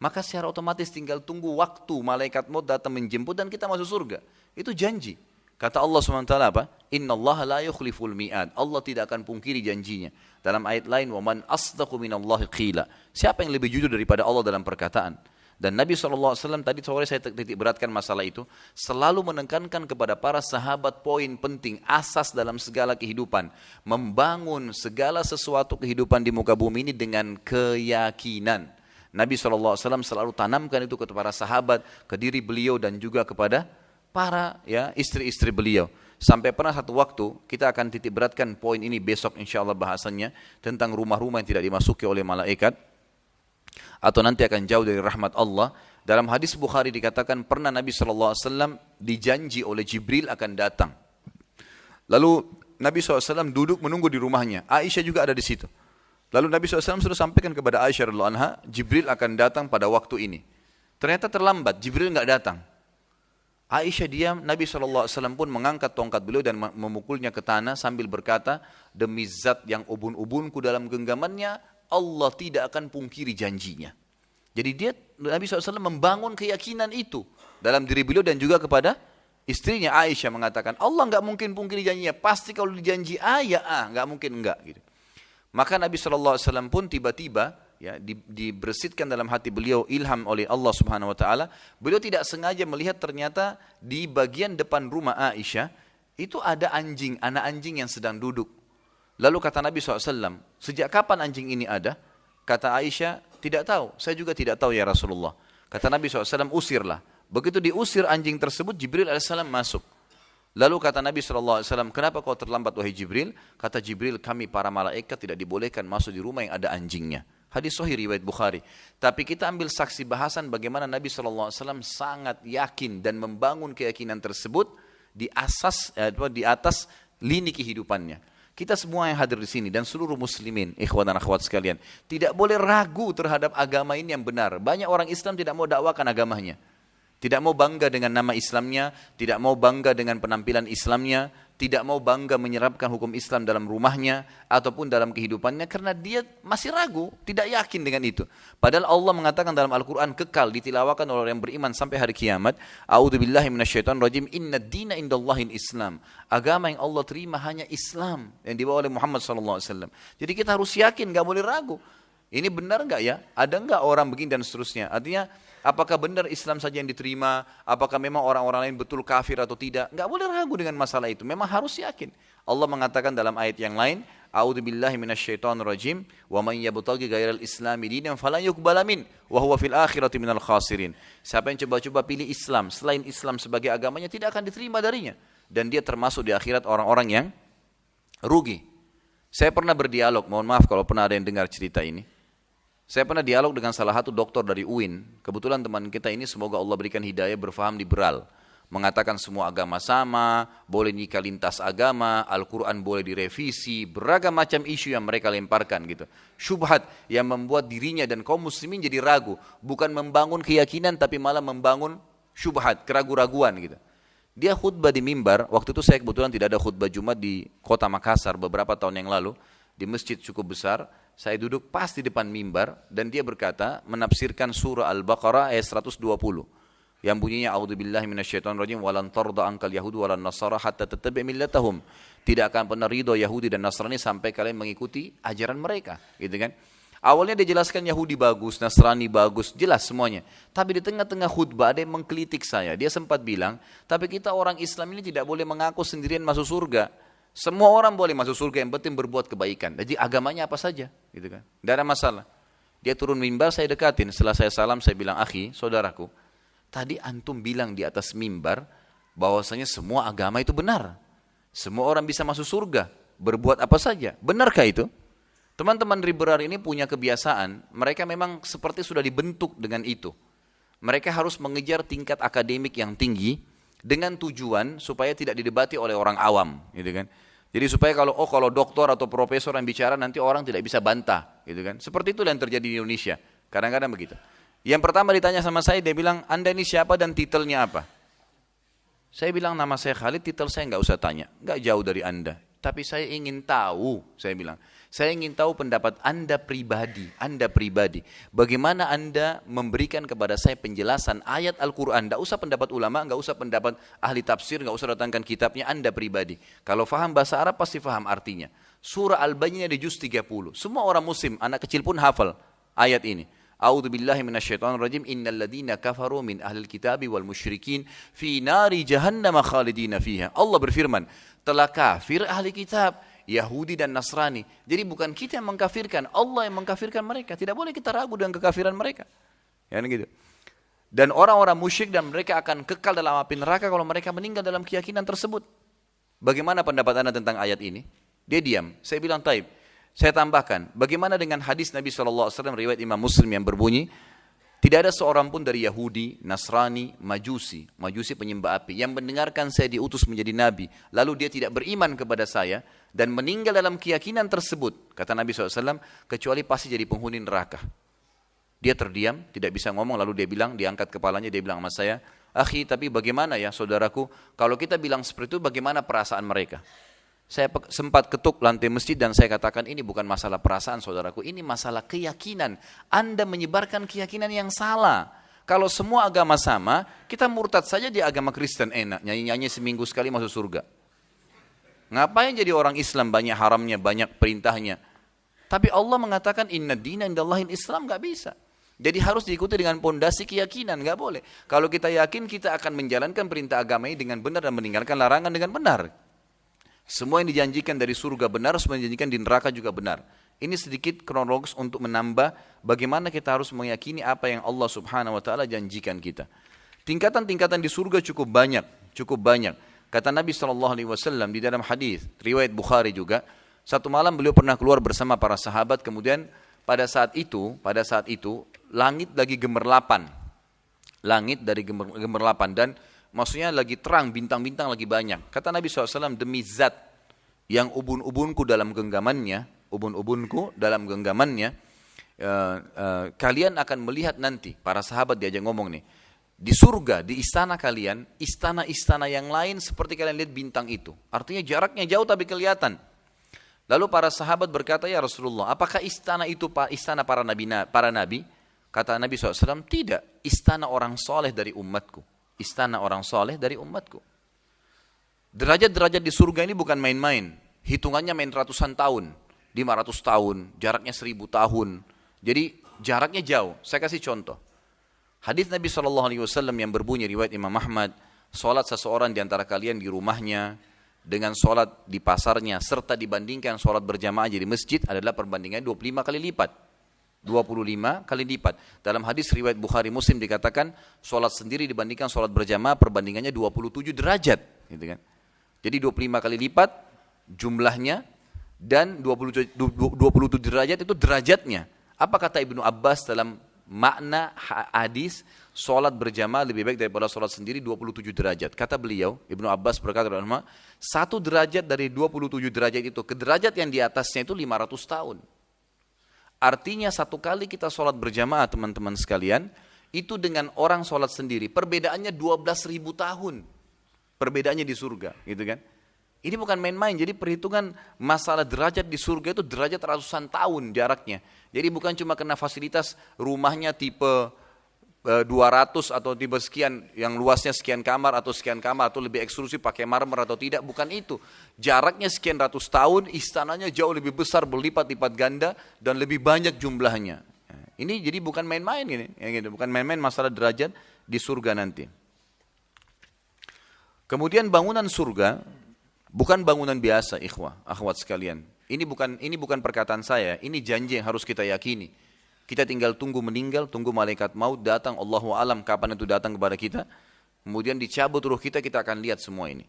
Maka secara otomatis tinggal tunggu waktu malaikat maut datang menjemput dan kita masuk surga. Itu janji. Kata Allah SWT apa? Innallaha la yukhliful mi'ad. Allah tidak akan pungkiri janjinya. Dalam ayat lain, wa man asdaqu minallahi qila. Siapa yang lebih jujur daripada Allah dalam perkataan? Dan Nabi SAW tadi sore saya titik beratkan masalah itu, selalu menekankan kepada para sahabat poin penting, asas dalam segala kehidupan. Membangun segala sesuatu kehidupan di muka bumi ini dengan keyakinan. Nabi SAW selalu tanamkan itu kepada para sahabat, ke diri beliau dan juga kepada para istri-istri beliau. Sampai pernah satu waktu, kita akan titik beratkan poin ini besok insyaAllah bahasannya, tentang rumah-rumah yang tidak dimasuki oleh malaikat, atau nanti akan jauh dari rahmat Allah. Dalam hadis Bukhari dikatakan pernah Nabi SAW dijanji oleh Jibril akan datang. Lalu Nabi SAW duduk menunggu di rumahnya, Aisyah juga ada di situ. Lalu Nabi SAW sudah sampaikan kepada Aisyah radhiyallahu anha, Jibril akan datang pada waktu ini. Ternyata terlambat, Jibril enggak datang. Aisyah diam, Nabi SAW pun mengangkat tongkat beliau dan memukulnya ke tanah sambil berkata, demi zat yang ubun-ubunku dalam genggamannya, Allah tidak akan pungkiri janjinya. Jadi Nabi SAW membangun keyakinan itu dalam diri beliau dan juga kepada istrinya Aisyah mengatakan, Allah enggak mungkin pungkiri janjinya, pasti kalau dijanji enggak mungkin enggak gitu. Maka Nabi SAW pun tiba-tiba dibersihkan dalam hati beliau ilham oleh Allah Subhanahu Wa Taala. Beliau tidak sengaja melihat ternyata di bagian depan rumah Aisyah itu ada anjing, anak anjing yang sedang duduk. Lalu kata Nabi SAW, sejak kapan anjing ini ada? Kata Aisyah, tidak tahu, saya juga tidak tahu ya Rasulullah. Kata Nabi SAW, usirlah. Begitu diusir anjing tersebut, Jibril AS masuk. Lalu kata Nabi SAW, kenapa kau terlambat wahai Jibril? Kata Jibril, kami para malaikat tidak dibolehkan masuk di rumah yang ada anjingnya. Hadis sahih riwayat Bukhari. Tapi kita ambil saksi bahasan bagaimana Nabi SAW sangat yakin dan membangun keyakinan tersebut di atas lini kehidupannya. Kita semua yang hadir di sini dan seluruh muslimin, ikhwan dan akhwat sekalian, tidak boleh ragu terhadap agama ini yang benar. Banyak orang Islam tidak mau dakwakan agamanya. Tidak mau bangga dengan nama Islamnya, tidak mau bangga dengan penampilan Islamnya, tidak mau bangga menyerapkan hukum Islam dalam rumahnya ataupun dalam kehidupannya karena dia masih ragu, tidak yakin dengan itu. Padahal Allah mengatakan dalam Al-Quran kekal ditilawakan oleh orang yang beriman sampai hari kiamat. A'udzubillahi minasyaitonirrajim. Innad dina indallahil Islam. Agama yang Allah terima hanya Islam yang dibawa oleh Muhammad SAW. Jadi kita harus yakin, gak boleh ragu. Ini benar gak ya? Ada gak orang begini dan seterusnya? Artinya apakah benar Islam saja yang diterima? Apakah memang orang-orang lain betul kafir atau tidak? Enggak boleh ragu dengan masalah itu. Memang harus yakin. Allah mengatakan dalam ayat yang lain, A'udzubillahi minasyaitonirrajim, wa man yabtaghi ghairal islami dinan falan yuqbala min wa huwa fil akhirati minal khasirin. Siapa yang coba-coba pilih Islam selain Islam sebagai agamanya tidak akan diterima darinya dan dia termasuk di akhirat orang-orang yang rugi. Saya pernah berdialog, mohon maaf kalau pernah ada yang dengar cerita ini. Saya pernah dialog dengan salah satu doktor dari UIN. Kebetulan teman kita ini semoga Allah berikan hidayah berfaham liberal. Mengatakan semua agama sama, boleh nikah lintas agama, Al-Quran boleh direvisi, beragam macam isu yang mereka lemparkan gitu. Syubhat yang membuat dirinya dan kaum muslimin jadi ragu. Bukan membangun keyakinan tapi malah membangun syubhat, keraguan-raguan gitu. Dia khutbah di mimbar, waktu itu saya kebetulan tidak ada khutbah Jumat di kota Makassar beberapa tahun yang lalu. Di masjid cukup besar, saya duduk pas di depan mimbar dan dia berkata menafsirkan surah Al-Baqarah ayat 120 yang bunyinya a'udzubillahi minasyaitonirrajim walan tarda ankal yahudu walan nasara hatta tattabi' millatahum. Tidak akan pernah ridho Yahudi dan Nasrani sampai kalian mengikuti ajaran mereka, gitu kan? Awalnya dia jelaskan Yahudi bagus, Nasrani bagus, jelas semuanya. Tapi di tengah-tengah khutbah ada yang mengkritik saya. Dia sempat bilang, tapi kita orang Islam ini tidak boleh mengaku sendirian masuk surga. Semua orang boleh masuk surga, yang penting berbuat kebaikan. Jadi agamanya apa saja, gitu kan? Tidak ada masalah. Dia turun mimbar, saya dekatin. Setelah saya salam, saya bilang, akhi, saudaraku, tadi antum bilang di atas mimbar bahwasanya semua agama itu benar. Semua orang bisa masuk surga, berbuat apa saja. Benarkah itu? Teman-teman liberal ini punya kebiasaan, mereka memang seperti sudah dibentuk dengan itu. Mereka harus mengejar tingkat akademik yang tinggi, dengan tujuan supaya tidak didebati oleh orang awam, gitu kan? Jadi supaya kalau doktor atau profesor yang bicara nanti orang tidak bisa bantah, gitu kan? Seperti itu yang terjadi di Indonesia. Kadang-kadang begitu. Yang pertama ditanya sama saya, dia bilang, Anda ini siapa dan titelnya apa? Saya bilang, nama saya Khalid, titel saya nggak usah tanya, nggak jauh dari Anda. Tapi saya ingin tahu, saya bilang, saya ingin tahu pendapat Anda pribadi. Bagaimana Anda memberikan kepada saya penjelasan ayat Al-Quran. Tidak usah pendapat ulama, tidak usah pendapat ahli tafsir, tidak usah datangkan kitabnya, Anda pribadi. Kalau faham bahasa Arab pasti faham artinya. Surah Al-Bayyinah di juz 30. Semua orang muslim, anak kecil pun hafal ayat ini. A'udzubillahi minasyaitonirrajim. Innal ladzina kafaru min ahlil kitabi wal musyrikin fi nari jahannam khalidina fiha. Allah berfirman, telah kafir ahli kitab, Yahudi dan Nasrani. Jadi bukan kita yang mengkafirkan, Allah yang mengkafirkan mereka. Tidak boleh kita ragu dengan kekafiran mereka. Ya gitu. Dan orang-orang musyrik dan mereka akan kekal dalam api neraka kalau mereka meninggal dalam keyakinan tersebut. Bagaimana pendapat Anda tentang ayat ini? Dia diam. Saya bilang, taib. Saya tambahkan, bagaimana dengan hadis Nabi SAW riwayat Imam Muslim yang berbunyi, tidak ada seorang pun dari Yahudi, Nasrani, Majusi penyembah api, yang mendengarkan saya diutus menjadi Nabi, lalu dia tidak beriman kepada saya, dan meninggal dalam keyakinan tersebut, kata Nabi SAW, kecuali pasti jadi penghuni neraka. Dia terdiam, tidak bisa ngomong, lalu dia bilang, diangkat kepalanya, dia bilang sama saya, akhi, tapi bagaimana ya saudaraku, kalau kita bilang seperti itu, bagaimana perasaan mereka? Saya sempat ketuk lantai masjid dan saya katakan ini bukan masalah perasaan saudaraku, ini masalah keyakinan. Anda menyebarkan keyakinan yang salah. Kalau semua agama sama, kita murtad saja di agama Kristen enak, nyanyi-nyanyi seminggu sekali masuk surga. Ngapain jadi orang Islam banyak haramnya, banyak perintahnya. Tapi Allah mengatakan inna dina indallahil Islam, gak bisa. Jadi harus diikuti dengan pondasi keyakinan, gak boleh. Kalau kita yakin kita akan menjalankan perintah agama ini dengan benar dan meninggalkan larangan dengan benar. Semua yang dijanjikan dari surga benar, semua yang dijanjikan di neraka juga benar. Ini sedikit kronologis untuk menambah bagaimana kita harus meyakini apa yang Allah Subhanahu wa taala janjikan kita. Tingkatan-tingkatan di surga cukup banyak. Kata Nabi SAW di dalam hadis riwayat Bukhari juga, satu malam beliau pernah keluar bersama para sahabat, kemudian pada saat itu langit lagi gemerlapan. Langit dari gemerlapan dan maksudnya lagi terang, bintang-bintang lagi banyak. Kata Nabi SAW, demi zat yang ubun-ubunku dalam genggamannya, kalian akan melihat nanti, para sahabat diajak ngomong nih, Di surga, di istana kalian, istana-istana yang lain seperti kalian lihat bintang itu. Artinya jaraknya jauh tapi kelihatan. Lalu para sahabat berkata, ya Rasulullah, apakah istana itu istana para nabi? Kata Nabi SAW, tidak. Istana orang soleh dari umatku. Istana orang soleh dari umatku. Derajat-derajat di surga ini bukan main-main. Hitungannya main ratusan tahun. 500 tahun, jaraknya 1000 tahun. Jadi jaraknya jauh. Saya kasih contoh. Hadis Nabi SAW yang berbunyi riwayat Imam Ahmad, solat seseorang di antara kalian di rumahnya dengan solat di pasarnya serta dibandingkan solat berjamaah di masjid adalah perbandingannya 25 kali lipat. 25 kali lipat. Dalam hadis riwayat Bukhari Muslim dikatakan solat sendiri dibandingkan solat berjamaah perbandingannya 27 derajat. Gitu kan? Jadi 25 kali lipat jumlahnya dan 27 derajat itu derajatnya. Apa kata Ibnu Abbas dalam makna hadis solat berjamaah lebih baik daripada solat sendiri 27 derajat. Kata beliau, Ibnu Abbas berkata, satu derajat dari 27 derajat itu ke derajat yang di atasnya itu 500 tahun. Artinya satu kali kita solat berjamaah teman-teman sekalian, itu dengan orang solat sendiri, perbedaannya 12.000 tahun. Perbedaannya di surga, gitu kan. Ini bukan main-main, jadi perhitungan masalah derajat di surga itu derajat ratusan tahun jaraknya. Jadi bukan cuma kena fasilitas rumahnya tipe 200 atau tipe sekian, yang luasnya sekian kamar atau lebih eksklusif pakai marmer atau tidak, bukan itu. Jaraknya sekian ratus tahun, istananya jauh lebih besar, berlipat-lipat ganda dan lebih banyak jumlahnya. Ini jadi bukan main-main ini, ya gitu. Bukan main-main masalah derajat di surga nanti. Kemudian bangunan surga bukan bangunan biasa, ikhwah, akhwat sekalian. Ini bukan perkataan saya, ini janji yang harus kita yakini. Kita tinggal tunggu meninggal, tunggu malaikat maut datang, Allahu alam kapan itu datang kepada kita. Kemudian dicabut ruh kita, kita akan lihat semua ini.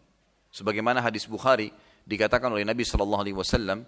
Sebagaimana hadis Bukhari dikatakan oleh Nabi SAW,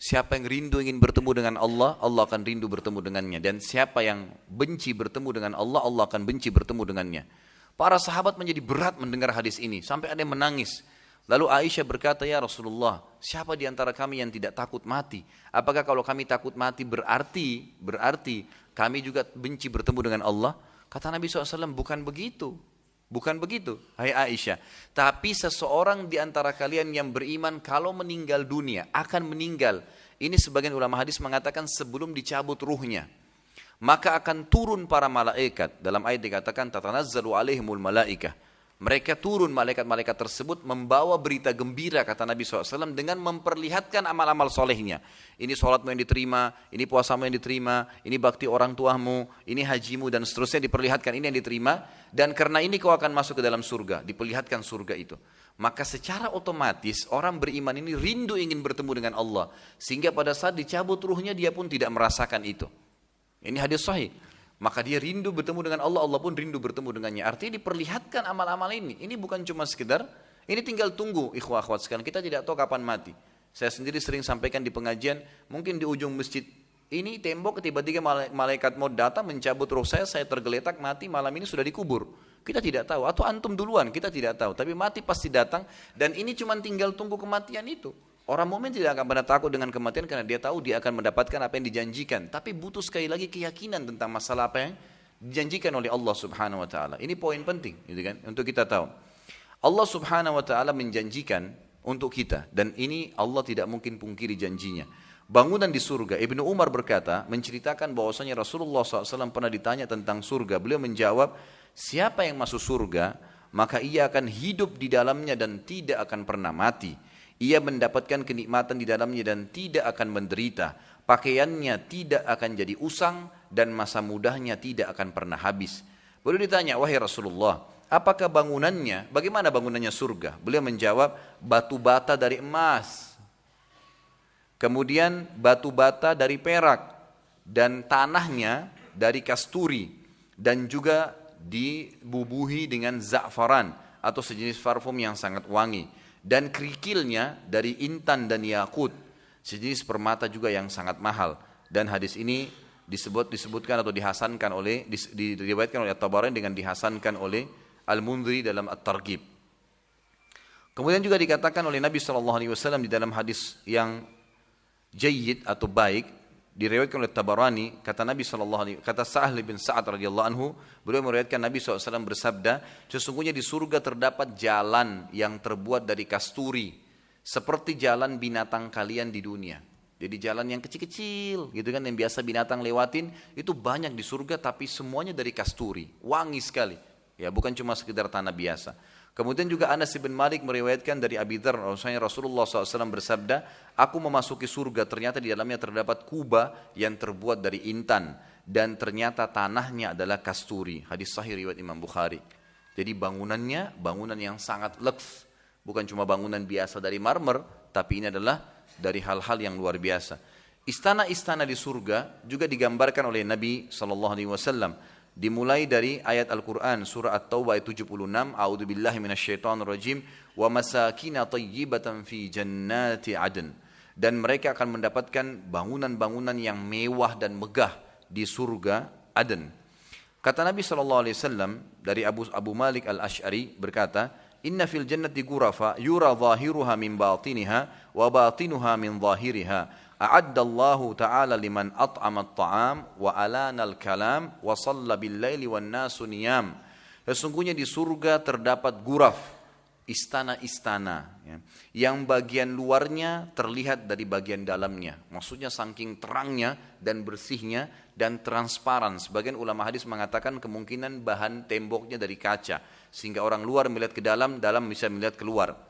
siapa yang rindu ingin bertemu dengan Allah, Allah akan rindu bertemu dengannya. Dan siapa yang benci bertemu dengan Allah, Allah akan benci bertemu dengannya. Para sahabat menjadi berat mendengar hadis ini, sampai ada yang menangis. Lalu Aisyah berkata, ya Rasulullah, siapa di antara kami yang tidak takut mati? Apakah kalau kami takut mati berarti kami juga benci bertemu dengan Allah? Kata Nabi SAW, bukan begitu. Bukan begitu, hai Aisyah. Tapi seseorang di antara kalian yang beriman kalau meninggal dunia, akan meninggal. Ini sebagian ulama hadis mengatakan sebelum dicabut ruhnya. Maka akan turun para malaikat. Dalam ayat dikatakan, tatanazzalu alaihimul malaikah. Mereka turun, malaikat-malaikat tersebut membawa berita gembira, kata Nabi SAW, dengan memperlihatkan amal-amal solehnya. Ini sholatmu yang diterima, ini puasamu yang diterima, ini bakti orang tuamu, ini hajimu, dan seterusnya diperlihatkan, ini yang diterima. Dan karena ini kau akan masuk ke dalam surga, diperlihatkan surga itu. Maka secara otomatis orang beriman ini rindu ingin bertemu dengan Allah. Sehingga pada saat dicabut ruhnya dia pun tidak merasakan itu. Ini hadis sahih. Maka dia rindu bertemu dengan Allah, Allah pun rindu bertemu dengannya. Artinya diperlihatkan amal-amal ini. Ini bukan cuma sekedar, ini tinggal tunggu ikhwah akhwat sekalian. Kita tidak tahu kapan mati. Saya sendiri sering sampaikan di pengajian, mungkin di ujung masjid ini tembok tiba-tiba malaikat mau datang mencabut roh saya tergeletak mati, malam ini sudah dikubur. Kita tidak tahu, atau antum duluan, kita tidak tahu. Tapi mati pasti datang, dan ini cuma tinggal tunggu kematian itu. Orang mukmin tidak akan pernah takut dengan kematian karena dia tahu dia akan mendapatkan apa yang dijanjikan. Tapi butuh sekali lagi keyakinan tentang masalah apa yang dijanjikan oleh Allah Subhanahu wa taala. Ini poin penting, gitu kan? Untuk kita tahu. Allah Subhanahu wa taala menjanjikan untuk kita, dan ini Allah tidak mungkin pungkiri janjinya. Bangunan di surga. Ibnu Umar berkata, menceritakan bahwasanya Rasulullah SAW pernah ditanya tentang surga. Beliau menjawab, siapa yang masuk surga, maka ia akan hidup di dalamnya dan tidak akan pernah mati. Ia mendapatkan kenikmatan di dalamnya dan tidak akan menderita. Pakaiannya tidak akan jadi usang dan masa mudahnya tidak akan pernah habis. Beliau ditanya, wahai Rasulullah, apakah bangunannya, bagaimana bangunannya surga? Beliau menjawab, batu bata dari emas. Kemudian batu bata dari perak. Dan tanahnya dari kasturi. Dan juga dibubuhi dengan za'faran atau sejenis parfum yang sangat wangi. Dan kerikilnya dari intan dan yakut, sejenis permata juga yang sangat mahal. Dan hadis ini disebutkan atau dihasankan oleh, diriwayatkan oleh At-Tabarani dengan dihasankan oleh Al-Mundhiri dalam At-Targhib. Kemudian juga dikatakan oleh Nabi SAW di dalam hadis yang jayyid atau baik, diriwayatkan oleh Tabarani, kata Nabi kata Sa'al bin Sa'ad radhiyallahu anhu, beliau meriwayatkan Nabi SAW bersabda, sesungguhnya di surga terdapat jalan yang terbuat dari kasturi, seperti jalan binatang kalian di dunia. Jadi jalan yang kecil-kecil gitu kan, yang biasa binatang lewatin, itu banyak di surga tapi semuanya dari kasturi, wangi sekali. Ya, bukan cuma sekedar tanah biasa. Kemudian juga Anas bin Malik meriwayatkan dari Abi Dzar, Rasulullah SAW bersabda, aku memasuki surga, ternyata di dalamnya terdapat kubah yang terbuat dari intan, dan ternyata tanahnya adalah kasturi. Hadis sahih riwayat Imam Bukhari. Jadi bangunannya, bangunan yang sangat leks, bukan cuma bangunan biasa dari marmer, tapi ini adalah dari hal-hal yang luar biasa. Istana-istana di surga juga digambarkan oleh Nabi SAW. Dimulai dari ayat Al-Quran surah At-Taubah ayat 76, a'udzubillahi minasyaitonirrajim, wa masakina tayyibatan fi jannati adn. Dan mereka akan mendapatkan bangunan-bangunan yang mewah dan megah di surga Aden. Kata Nabi SAW dari Abu Malik Al-Ash'ari berkata, inna fil jannati ghurafa yura zahiruha min batiniha wa batinuha min zahiriha. A'addallahu ta'ala liman at'ama at-ta'am wa alana al-kalam wa shalla bil-laili wan-nasu niyam. Sesungguhnya di surga terdapat ghuraf, istana-istana, ya, yang bagian luarnya terlihat dari bagian dalamnya. Maksudnya saking terangnya dan bersihnya dan transparan. Sebagian ulama hadis mengatakan kemungkinan bahan temboknya dari kaca, sehingga orang luar melihat ke dalam, dalam bisa melihat keluar.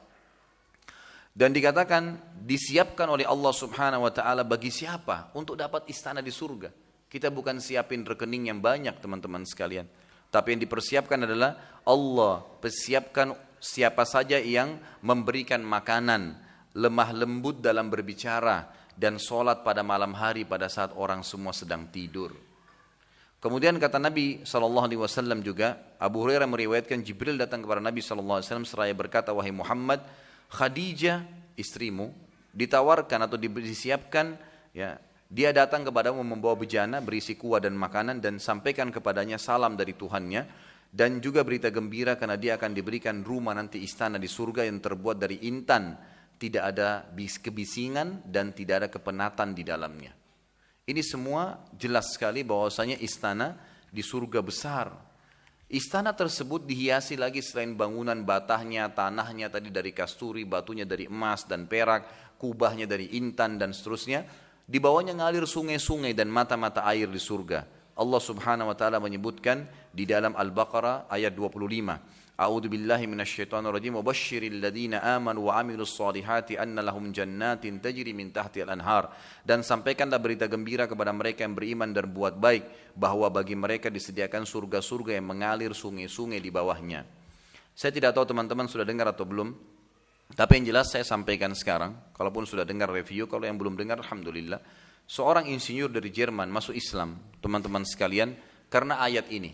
Dan dikatakan disiapkan oleh Allah Subhanahu wa taala bagi siapa untuk dapat istana di surga. Kita bukan siapin rekening yang banyak teman-teman sekalian, tapi yang dipersiapkan adalah Allah persiapkan siapa saja yang memberikan makanan, lemah lembut dalam berbicara, dan sholat pada malam hari pada saat orang semua sedang tidur. Kemudian kata Nabi SAW juga, Abu Hurairah meriwayatkan Jibril datang kepada Nabi SAW seraya berkata, wahai Muhammad, Khadijah istrimu ditawarkan atau disiapkan, ya, dia datang kepadamu membawa bejana berisi kuah dan makanan, dan sampaikan kepadanya salam dari Tuhannya, dan juga berita gembira karena dia akan diberikan rumah nanti istana di surga yang terbuat dari intan, tidak ada kebisingan dan tidak ada kepenatan di dalamnya. Ini semua jelas sekali bahwasanya istana di surga besar. Istana tersebut dihiasi lagi selain bangunan batahnya, tanahnya tadi dari kasturi, batunya dari emas dan perak, kubahnya dari intan dan seterusnya. Di bawahnya ngalir sungai-sungai dan mata-mata air di surga. Allah Subhanahu wa taala menyebutkan di dalam Al-Baqarah ayat 25. A'udzu billahi minasyaitonir rajim, wa basyiril ladzina amanu wa 'amilus solihati anna lahum jannatin tajri min tahtihal anhar. Dan sampaikanlah berita gembira kepada mereka yang beriman dan berbuat baik, bahwa bagi mereka disediakan surga-surga yang mengalir sungai-sungai di bawahnya. Saya tidak tahu teman-teman sudah dengar atau belum, tapi yang jelas saya sampaikan sekarang, kalaupun sudah dengar review, kalau yang belum dengar alhamdulillah. Seorang insinyur dari Jerman masuk Islam, teman-teman sekalian, karena ayat ini.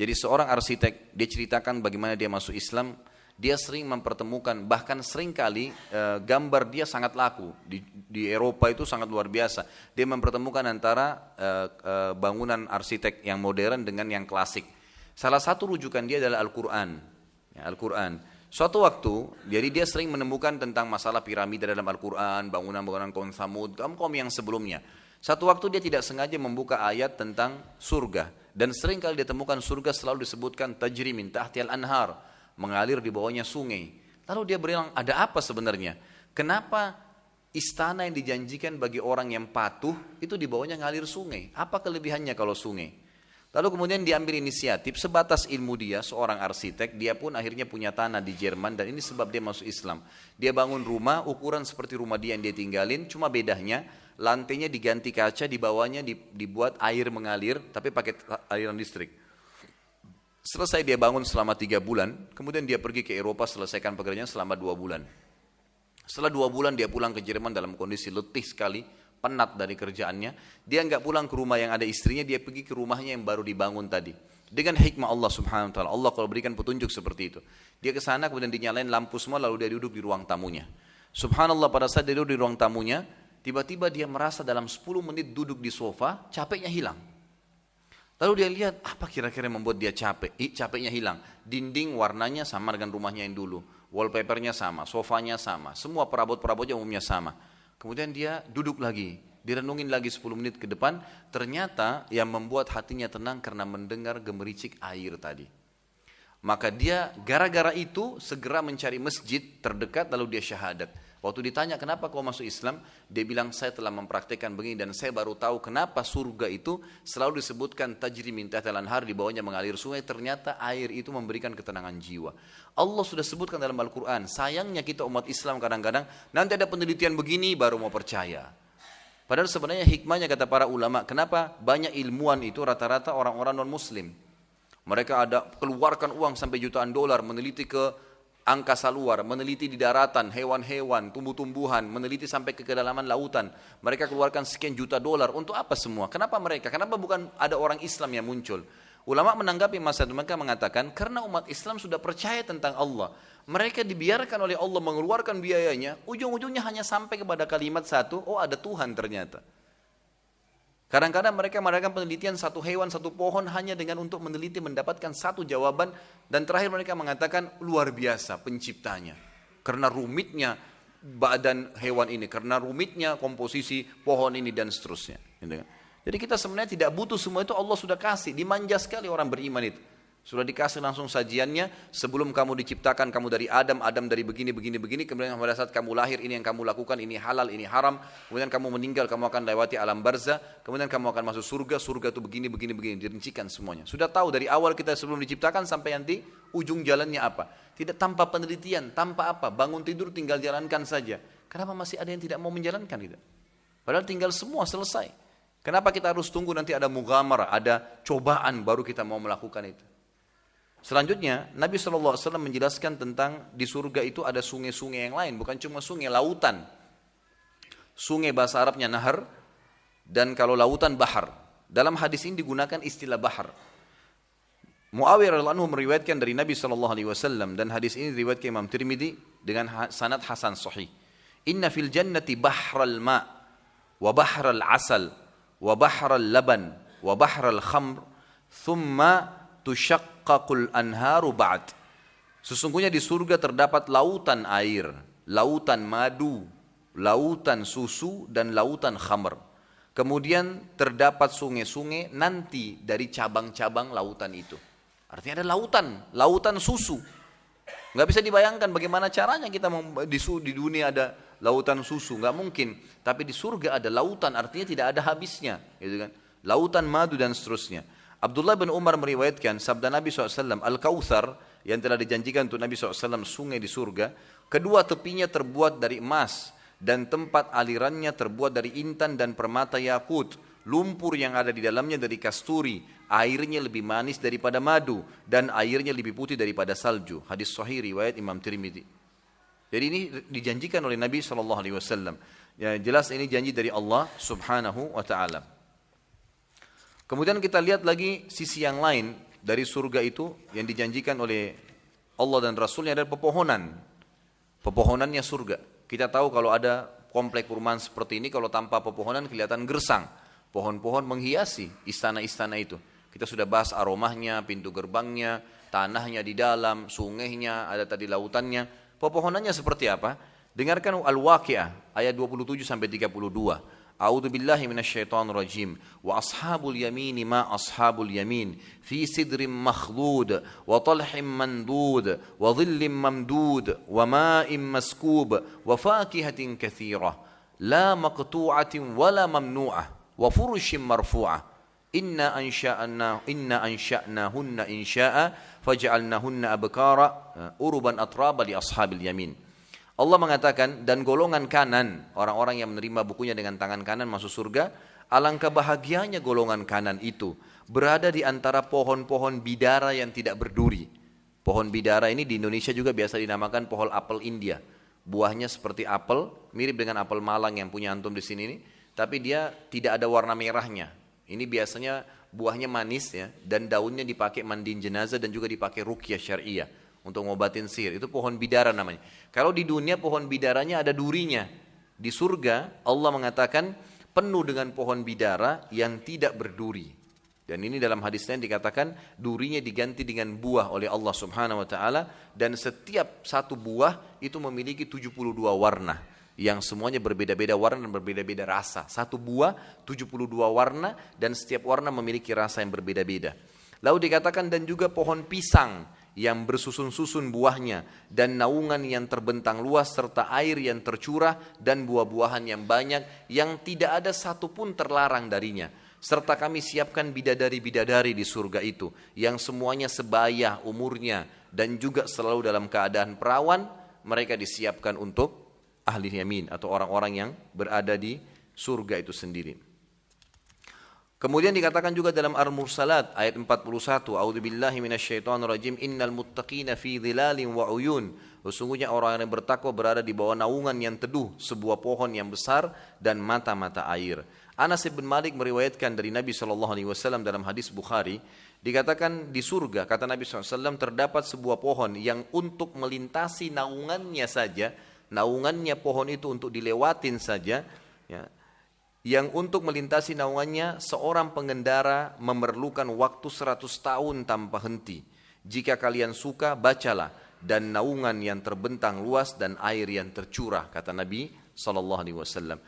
Jadi seorang arsitek, dia ceritakan bagaimana dia masuk Islam. Dia sering mempertemukan, bahkan sering kali gambar dia sangat laku. Di Eropa itu sangat luar biasa. Dia mempertemukan antara bangunan arsitek yang modern dengan yang klasik. Salah satu rujukan dia adalah Al-Quran. Ya, Al-Quran. Suatu waktu, jadi dia sering menemukan tentang masalah piramida dalam Al-Quran, bangunan-bangunan kaum Tsamud, kaum yang sebelumnya. Satu waktu dia tidak sengaja membuka ayat tentang surga. Dan sering kali dia temukan surga selalu disebutkan tajri min tahtihal anhar, mengalir di bawahnya sungai. Lalu dia bilang, ada apa sebenarnya? Kenapa istana yang dijanjikan bagi orang yang patuh itu di bawahnya ngalir sungai? Apa kelebihannya kalau sungai? Lalu kemudian diambil inisiatif, sebatas ilmu dia, seorang arsitek, dia pun akhirnya punya tanah di Jerman, dan ini sebab dia masuk Islam. Dia bangun rumah ukuran seperti rumah dia yang dia tinggalin, cuma bedanya lantainya diganti kaca, di bawahnya dibuat air mengalir, tapi pakai aliran listrik. Selesai dia bangun selama 3 bulan, kemudian dia pergi ke Eropa selesaikan pekerjaan selama 2 bulan. Setelah 2 bulan dia pulang ke Jerman dalam kondisi letih sekali, penat dari kerjaannya. Dia enggak pulang ke rumah yang ada istrinya, dia pergi ke rumahnya yang baru dibangun tadi. Dengan hikmah Allah Subhanahu wa taala, Allah kalau berikan petunjuk seperti itu. Dia ke sana kemudian dinyalain lampu semua, lalu dia duduk di ruang tamunya. Subhanallah, pada saat dia duduk di ruang tamunya, tiba-tiba dia merasa dalam 10 menit duduk di sofa, capeknya hilang. Lalu dia lihat, apa kira-kira yang membuat dia capek? Capeknya hilang. Dinding warnanya sama dengan rumahnya yang dulu. Wallpapernya sama, sofanya sama, semua perabot-perabotnya umumnya sama. Kemudian dia duduk lagi, direnungin lagi 10 menit ke depan, ternyata yang membuat hatinya tenang karena mendengar gemericik air tadi. Maka dia gara-gara itu segera mencari masjid terdekat lalu dia syahadat. Waktu ditanya kenapa kau masuk Islam, dia bilang saya telah mempraktekkan begini dan saya baru tahu kenapa surga itu selalu disebutkan tajri min tahtil anhar, di bawahnya mengalir sungai, ternyata air itu memberikan ketenangan jiwa. Allah sudah sebutkan dalam Al-Quran, sayangnya kita umat Islam kadang-kadang nanti ada penelitian begini baru mau percaya. Padahal sebenarnya hikmahnya kata para ulama, kenapa banyak ilmuwan itu rata-rata orang-orang non-muslim. Mereka ada keluarkan uang sampai jutaan dolar meneliti ke angkasa luar, meneliti di daratan, hewan-hewan, tumbuh-tumbuhan, meneliti sampai ke kedalaman lautan. Mereka keluarkan sekian juta dolar, untuk apa semua? Kenapa mereka? Kenapa bukan ada orang Islam yang muncul? Ulama menanggapi masalah mereka mengatakan, karena umat Islam sudah percaya tentang Allah. Mereka dibiarkan oleh Allah mengeluarkan biayanya, ujung-ujungnya hanya sampai kepada kalimat satu, oh ada Tuhan ternyata. Kadang-kadang mereka mengadakan penelitian satu hewan, satu pohon hanya dengan untuk meneliti mendapatkan satu jawaban, dan terakhir mereka mengatakan luar biasa penciptanya. Karena rumitnya badan hewan ini, karena rumitnya komposisi pohon ini dan seterusnya. Jadi kita sebenarnya tidak butuh semua itu, Allah sudah kasih, dimanja sekali orang beriman itu. Sudah dikasih langsung sajiannya, sebelum kamu diciptakan, kamu dari Adam, Adam dari begini, kemudian pada saat kamu lahir, ini yang kamu lakukan, ini halal, ini haram, kemudian kamu meninggal, kamu akan lewati alam barzah, kemudian kamu akan masuk surga, surga itu begini, dirincikan semuanya. Sudah tahu dari awal kita sebelum diciptakan sampai nanti ujung jalannya apa. Tidak tanpa penelitian, tanpa apa, bangun tidur tinggal jalankan saja. Kenapa masih ada yang tidak mau menjalankan itu? Padahal tinggal semua selesai. Kenapa kita harus tunggu nanti ada mughamarah, ada cobaan baru kita mau melakukan itu? Selanjutnya Nabi SAW menjelaskan tentang di surga itu ada sungai-sungai yang lain, bukan cuma sungai, lautan. Sungai bahasa Arabnya nahar, dan kalau lautan bahar. Dalam hadis ini digunakan istilah bahar. Muawiyah radhiyallahu anhu meriwayatkan dari Nabi SAW, dan hadis ini diriwayatkan Imam Tirmidzi dengan sanad hasan sahih. Inna fil jannati bahral ma wa bahral asal wa bahral laban wa bahral khamr thumma tushaqqaqul anharu ba'd. Sesungguhnya di surga terdapat lautan air, lautan madu, lautan susu, dan lautan khamr. Kemudian terdapat sungai-sungai nanti dari cabang-cabang lautan itu. Artinya ada lautan susu. Nggak bisa dibayangkan bagaimana caranya kita di dunia ada lautan susu, nggak mungkin. Tapi di surga ada lautan, artinya tidak ada habisnya, gitu kan? Lautan madu dan seterusnya. Abdullah bin Umar meriwayatkan sabda Nabi SAW, Al-Kautsar yang telah dijanjikan untuk Nabi SAW, sungai di surga, kedua tepinya terbuat dari emas dan tempat alirannya terbuat dari intan dan permata yakut. Lumpur yang ada di dalamnya dari kasturi, airnya lebih manis daripada madu dan airnya lebih putih daripada salju. Hadis sahih riwayat Imam Tirmidzi. Jadi ini dijanjikan oleh Nabi SAW. Ya, jelas ini janji dari Allah Subhanahu wa taala. Kemudian kita lihat lagi sisi yang lain dari surga itu yang dijanjikan oleh Allah dan Rasulnya adalah pepohonan. Pepohonannya surga. Kita tahu kalau ada komplek perumahan seperti ini, kalau tanpa pepohonan kelihatan gersang. Pohon-pohon menghiasi istana-istana itu. Kita sudah bahas aromanya, pintu gerbangnya, tanahnya di dalam, sungainya, ada tadi lautannya. Pepohonannya seperti apa? Dengarkan Al-Waqi'ah ayat 27 sampai 32. A'udzu billahi minasyaitonir rajim. Wa ashabul yamin ma ashabul yamin fi sidrin makhdud wa talhim mandud wa dhillim mamdud wa ma'in maskub wa fakihatin katsirah la maqtu'atin wa la mamnu'ah wa furushin marfu'ah. Inna ansha'nahunna insha'a faj'alnahunna abkara uruban atraba li ashabil yamin. Allah mengatakan, dan golongan kanan, orang-orang yang menerima bukunya dengan tangan kanan masuk surga, alangkah bahagianya golongan kanan itu, berada di antara pohon-pohon bidara yang tidak berduri. Pohon bidara ini di Indonesia juga biasa dinamakan pohon apel India. Buahnya seperti apel, mirip dengan apel Malang yang punya antum di sini, tapi dia tidak ada warna merahnya. Ini biasanya buahnya manis ya, dan daunnya dipakai mandiin jenazah dan juga dipakai ruqyah syariah. Untuk ngobatin sihir, itu pohon bidara namanya. Kalau di dunia pohon bidaranya ada durinya. Di surga Allah mengatakan penuh dengan pohon bidara yang tidak berduri. Dan ini dalam hadis lain dikatakan durinya diganti dengan buah oleh Allah Subhanahu wa taala, dan setiap satu buah itu memiliki 72 warna. yang semuanya berbeda-beda warna dan berbeda-beda rasa. Satu buah 72 warna dan setiap warna memiliki rasa yang berbeda-beda. Lalu dikatakan dan juga pohon pisang yang bersusun-susun buahnya dan naungan yang terbentang luas serta air yang tercurah dan buah-buahan yang banyak yang tidak ada satupun terlarang darinya. Serta kami siapkan bidadari-bidadari di surga itu yang semuanya sebaya umurnya dan juga selalu dalam keadaan perawan. Mereka disiapkan untuk ahli yamin atau orang-orang yang berada di surga itu sendiri. Kemudian dikatakan juga dalam Al-Mursalat ayat 41, A'udzubillahi minasyaitonirrajim, innal muttaqina fi dhilalin wa uyun. Sesungguhnya orang yang bertakwa berada di bawah naungan yang teduh, sebuah pohon yang besar dan mata-mata air. Anas bin Malik meriwayatkan dari Nabi SAW dalam hadis Bukhari, dikatakan di surga, kata Nabi SAW, terdapat sebuah pohon yang untuk melintasi naungannya saja, naungannya pohon itu untuk dilewatin saja, ya, yang untuk melintasi naungannya seorang pengendara memerlukan waktu 100 tahun tanpa henti. Jika kalian suka, bacalah, dan naungan yang terbentang luas dan air yang tercurah, kata Nabi SAW.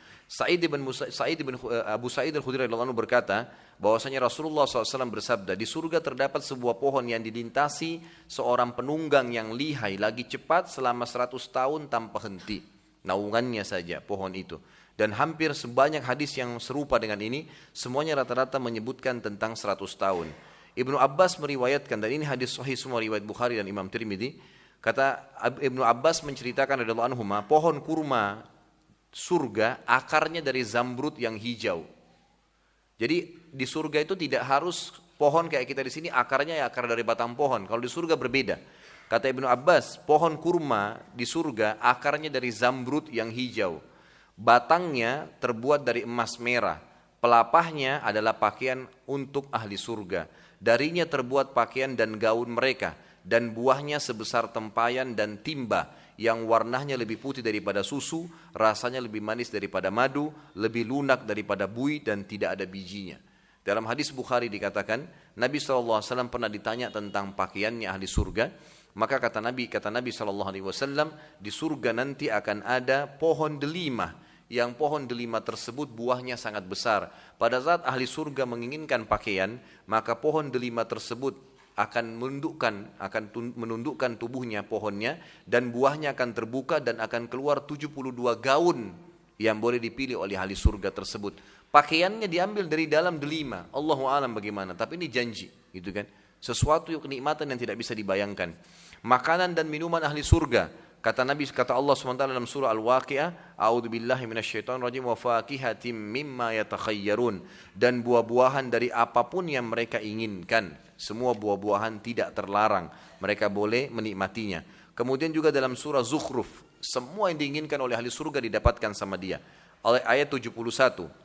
Abu Sa'id al-Khudri radhiyallahu anhu berkata bahwasanya Rasulullah SAW bersabda, di surga terdapat sebuah pohon yang dilintasi seorang penunggang yang lihai lagi cepat selama 100 tahun tanpa henti. Naungannya saja pohon itu. Dan hampir sebanyak hadis yang serupa dengan ini, semuanya rata-rata menyebutkan tentang 100 tahun. Ibnu Abbas meriwayatkan, dan ini hadis sahih semua riwayat Bukhari dan Imam Tirmidzi. Kata Ibnu Abbas menceritakan radhiyallahu anhu, pohon kurma surga akarnya dari zamrud yang hijau. Jadi di surga itu tidak harus pohon kayak kita di sini akarnya ya akar dari batang pohon. Kalau di surga berbeda. Kata Ibnu Abbas, pohon kurma di surga akarnya dari zamrud yang hijau. Batangnya terbuat dari emas merah, pelapahnya adalah pakaian untuk ahli surga. Darinya terbuat pakaian dan gaun mereka, dan buahnya sebesar tempayan dan timba, yang warnanya lebih putih daripada susu, rasanya lebih manis daripada madu, lebih lunak daripada buih dan tidak ada bijinya. Dalam hadis Bukhari dikatakan, Nabi SAW pernah ditanya tentang pakaiannya ahli surga. Maka kata Nabi SAW, di surga nanti akan ada pohon delima, yang pohon delima tersebut buahnya sangat besar. Pada saat ahli surga menginginkan pakaian, maka pohon delima tersebut akan menundukkan tubuhnya pohonnya, dan buahnya akan terbuka dan akan keluar 72 gaun yang boleh dipilih oleh ahli surga tersebut. Pakaiannya diambil dari dalam delima. Allahu a'lam bagaimana, tapi ini janji, gitu kan? Sesuatu kenikmatan yang tidak bisa dibayangkan. Makanan dan minuman ahli surga. Kata Nabi, kata Allah SWT dalam surah Al-Waqi'ah, A'udzubillahi minasyaitonirrajim wa fakihatim mimma yatakhayyarun, dan buah-buahan dari apapun yang mereka inginkan. Semua buah-buahan tidak terlarang, mereka boleh menikmatinya. Kemudian juga dalam surah Zukhruf, semua yang diinginkan oleh ahli surga didapatkan sama dia. Ayat 71,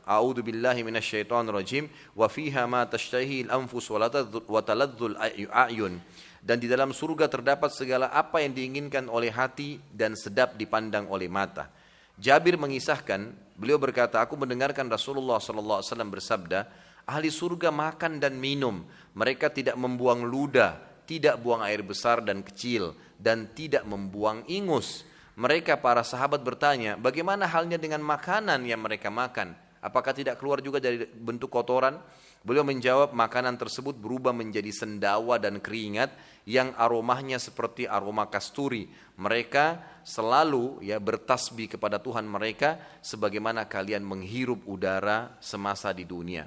A'udzubillahi minasyaitonirrajim wa fiha ma tashtahi al-anfus wa taladzul a'yun. Dan di dalam surga terdapat segala apa yang diinginkan oleh hati dan sedap dipandang oleh mata. Jabir mengisahkan, beliau berkata, aku mendengarkan Rasulullah SAW bersabda, ahli surga makan dan minum, mereka tidak membuang ludah, tidak buang air besar dan kecil, dan tidak membuang ingus. Mereka para sahabat bertanya, bagaimana halnya dengan makanan yang mereka makan? Apakah tidak keluar juga dari bentuk kotoran? Beliau menjawab, makanan tersebut berubah menjadi sendawa dan keringat yang aromanya seperti aroma kasturi. Mereka selalu bertasbih kepada Tuhan mereka sebagaimana kalian menghirup udara semasa di dunia.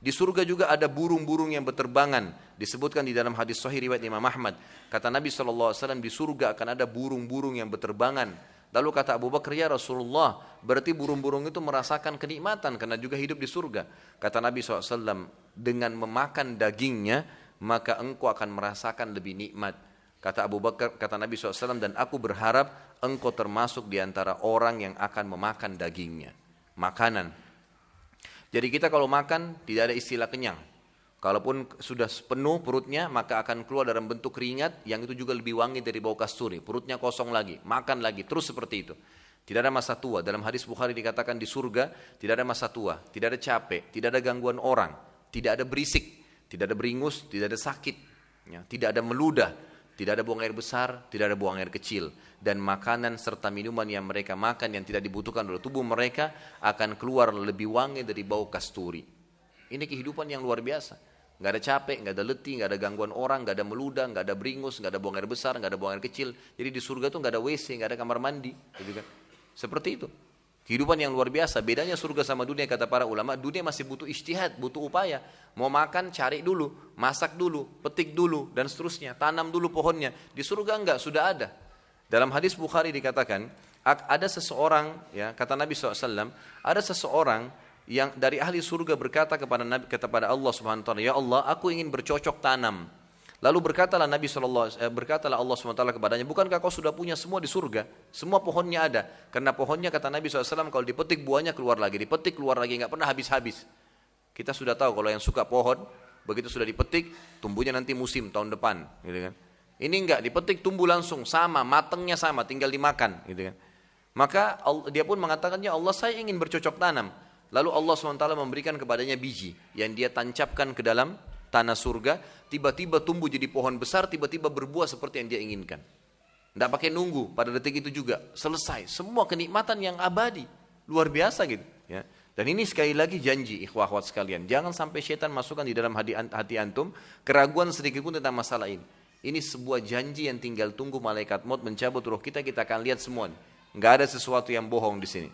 Di surga juga ada burung-burung yang berterbangan. Disebutkan di dalam hadis sahih riwayat Imam Ahmad. Kata Nabi SAW, di surga akan ada burung-burung yang berterbangan. Lalu kata Abu Bakar, ya Rasulullah, berarti burung-burung itu merasakan kenikmatan karena juga hidup di surga. Kata Nabi SAW, dengan memakan dagingnya, maka engkau akan merasakan lebih nikmat. Kata Abu Bakar, kata Nabi SAW, dan aku berharap engkau termasuk di antara orang yang akan memakan dagingnya. Makanan. Jadi kita kalau makan tidak ada istilah kenyang. Kalaupun sudah penuh perutnya, maka akan keluar dalam bentuk keringat yang itu juga lebih wangi dari bau kasturi. Perutnya kosong lagi, makan lagi, terus seperti itu. Tidak ada masa tua. Dalam hadis Bukhari dikatakan di surga tidak ada masa tua, tidak ada capek, tidak ada gangguan orang, tidak ada berisik, tidak ada beringus, tidak ada sakit, tidak ada meludah, Tidak ada buang air besar, tidak ada buang air kecil. Dan makanan serta minuman yang mereka makan yang tidak dibutuhkan oleh tubuh mereka akan keluar lebih wangi dari bau kasturi. Ini kehidupan yang luar biasa. Nggak ada capek, nggak ada letih, nggak ada gangguan orang, nggak ada meludah, nggak ada beringus, nggak ada buang air besar, nggak ada buang air kecil. Jadi di surga tuh nggak ada WC, nggak ada kamar mandi, gitu kan? Seperti itu. Kehidupan yang luar biasa. Bedanya surga sama dunia, kata para ulama, dunia masih butuh ijtihad, butuh upaya. Mau makan, cari dulu, masak dulu, petik dulu, dan seterusnya. Tanam dulu pohonnya. Di surga enggak, sudah ada. Dalam hadis Bukhari dikatakan, ada seseorang, ya, kata Nabi SAW, ada seseorang yang dari ahli surga berkata kepada Allah Subhanahu wa taala, "Ya Allah, aku ingin bercocok tanam." Lalu berkatalah Allah SWT kepadanya, "Bukankah kau sudah punya semua di surga? Semua pohonnya ada." Karena pohonnya, kata Nabi SAW, kalau dipetik buahnya keluar lagi, dipetik keluar lagi, nggak pernah habis-habis. Kita sudah tahu kalau yang suka pohon, begitu sudah dipetik, tumbuhnya nanti musim tahun depan, gitu kan? Ini enggak, dipetik tumbuh langsung, sama, matangnya sama, tinggal dimakan, gitu kan? Maka dia pun mengatakan, "Ya Allah, saya ingin bercocok tanam." Lalu Allah SWT memberikan kepadanya biji yang dia tancapkan ke dalam tanah surga, tiba-tiba tumbuh jadi pohon besar, tiba-tiba berbuah seperti yang dia inginkan. Tidak pakai nunggu, pada detik itu juga selesai. Semua kenikmatan yang abadi, luar biasa gitu. Ya. Dan ini sekali lagi janji, ikhwah-akhwat sekalian, jangan sampai syaitan masukkan di dalam hati antum keraguan sedikit pun tentang masalah ini. Ini sebuah janji yang tinggal tunggu malaikat maut mencabut ruh kita akan lihat semua. Nggak ada sesuatu yang bohong di sini.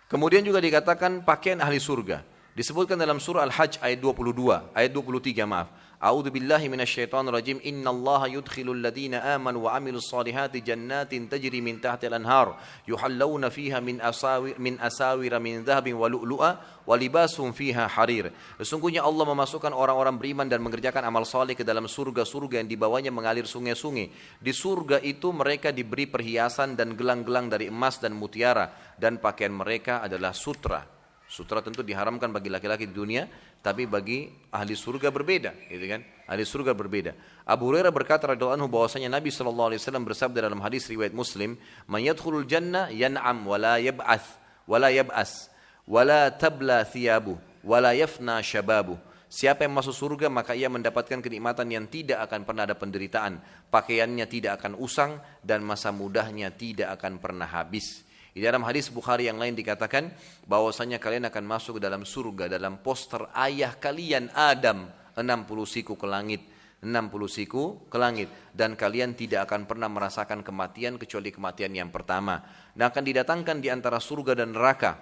Kemudian juga dikatakan pakaian ahli surga. Disebutkan dalam surah Al-Hajj ayat 23 maaf. A'udzu billahi minasyaitonir rajim. Innallaha yudkhilul ladzina amanu wa 'amilus solihati jannatin tajri min tahtiha al-anhar yuhallawna fiha min asawir min dhahabin wa lu'lu'a wa libasum fiha harir. Sesungguhnya Allah memasukkan orang-orang beriman dan mengerjakan amal saleh ke dalam surga-surga yang di bawahnya mengalir sungai-sungai. Di surga itu mereka diberi perhiasan dan gelang-gelang dari emas dan mutiara, dan pakaian mereka adalah sutra. Sutra tentu diharamkan bagi laki-laki di dunia, tapi bagi ahli surga berbeda, gitu kan? Ahli surga berbeda. Abu Hurairah berkata radhiyallahu anhu bahwasanya Nabi SAW bersabda dalam hadis riwayat Muslim, "Man yadkhulul jannah yan'am wa la yab'ath wa la yab'as wa la tabla thiyabu wa la yafna shababu." Siapa yang masuk surga maka ia mendapatkan kenikmatan yang tidak akan pernah ada penderitaan, pakaiannya tidak akan usang dan masa mudahnya tidak akan pernah habis. Di dalam hadis Bukhari yang lain dikatakan bahwasanya kalian akan masuk ke dalam surga dalam poster ayah kalian Adam 60 siku ke langit, 60 siku ke langit, dan kalian tidak akan pernah merasakan kematian kecuali kematian yang pertama. Dan akan didatangkan di antara surga dan neraka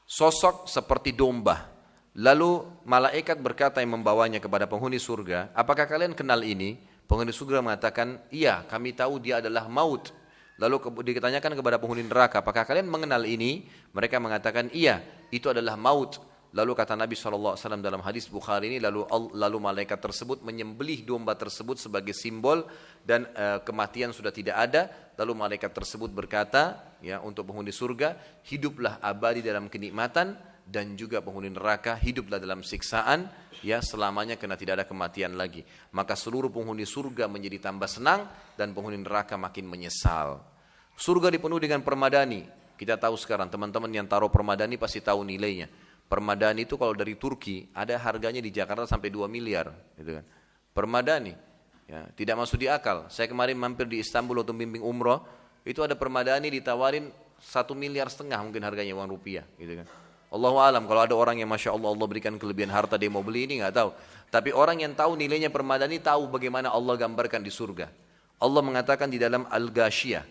sosok seperti domba. Lalu malaikat berkata yang membawanya kepada penghuni surga, "Apakah kalian kenal ini?" Penghuni surga mengatakan, "Iya, kami tahu dia adalah maut." Lalu ditanyakan kepada penghuni neraka, "Apakah kalian mengenal ini?" Mereka mengatakan, "Iya, itu adalah maut." Lalu kata Nabi SAW dalam hadis Bukhari ini, lalu malaikat tersebut menyembelih domba tersebut sebagai simbol dan kematian sudah tidak ada. Lalu malaikat tersebut berkata, ya, untuk penghuni surga, "Hiduplah abadi dalam kenikmatan," dan juga penghuni neraka, "Hiduplah dalam siksaan, ya, selamanya karena tidak ada kematian lagi." Maka seluruh penghuni surga menjadi tambah senang dan penghuni neraka makin menyesal. Surga dipenuhi dengan permadani. Kita tahu sekarang, teman-teman yang taruh permadani pasti tahu nilainya. Permadani itu kalau dari Turki ada harganya di Jakarta sampai 2 miliar, gitu kan. Permadani, ya, tidak masuk di akal. Saya kemarin mampir di Istanbul untuk bimbing umroh, itu ada permadani ditawarin 1,5 miliar mungkin harganya uang rupiah, gitu kan. Allahu alam, kalau ada orang yang masya Allah berikan kelebihan harta dia mau beli, ini nggak tahu. Tapi orang yang tahu nilainya permadani tahu bagaimana Allah gambarkan di surga. Allah mengatakan di dalam Al-Ghashiyah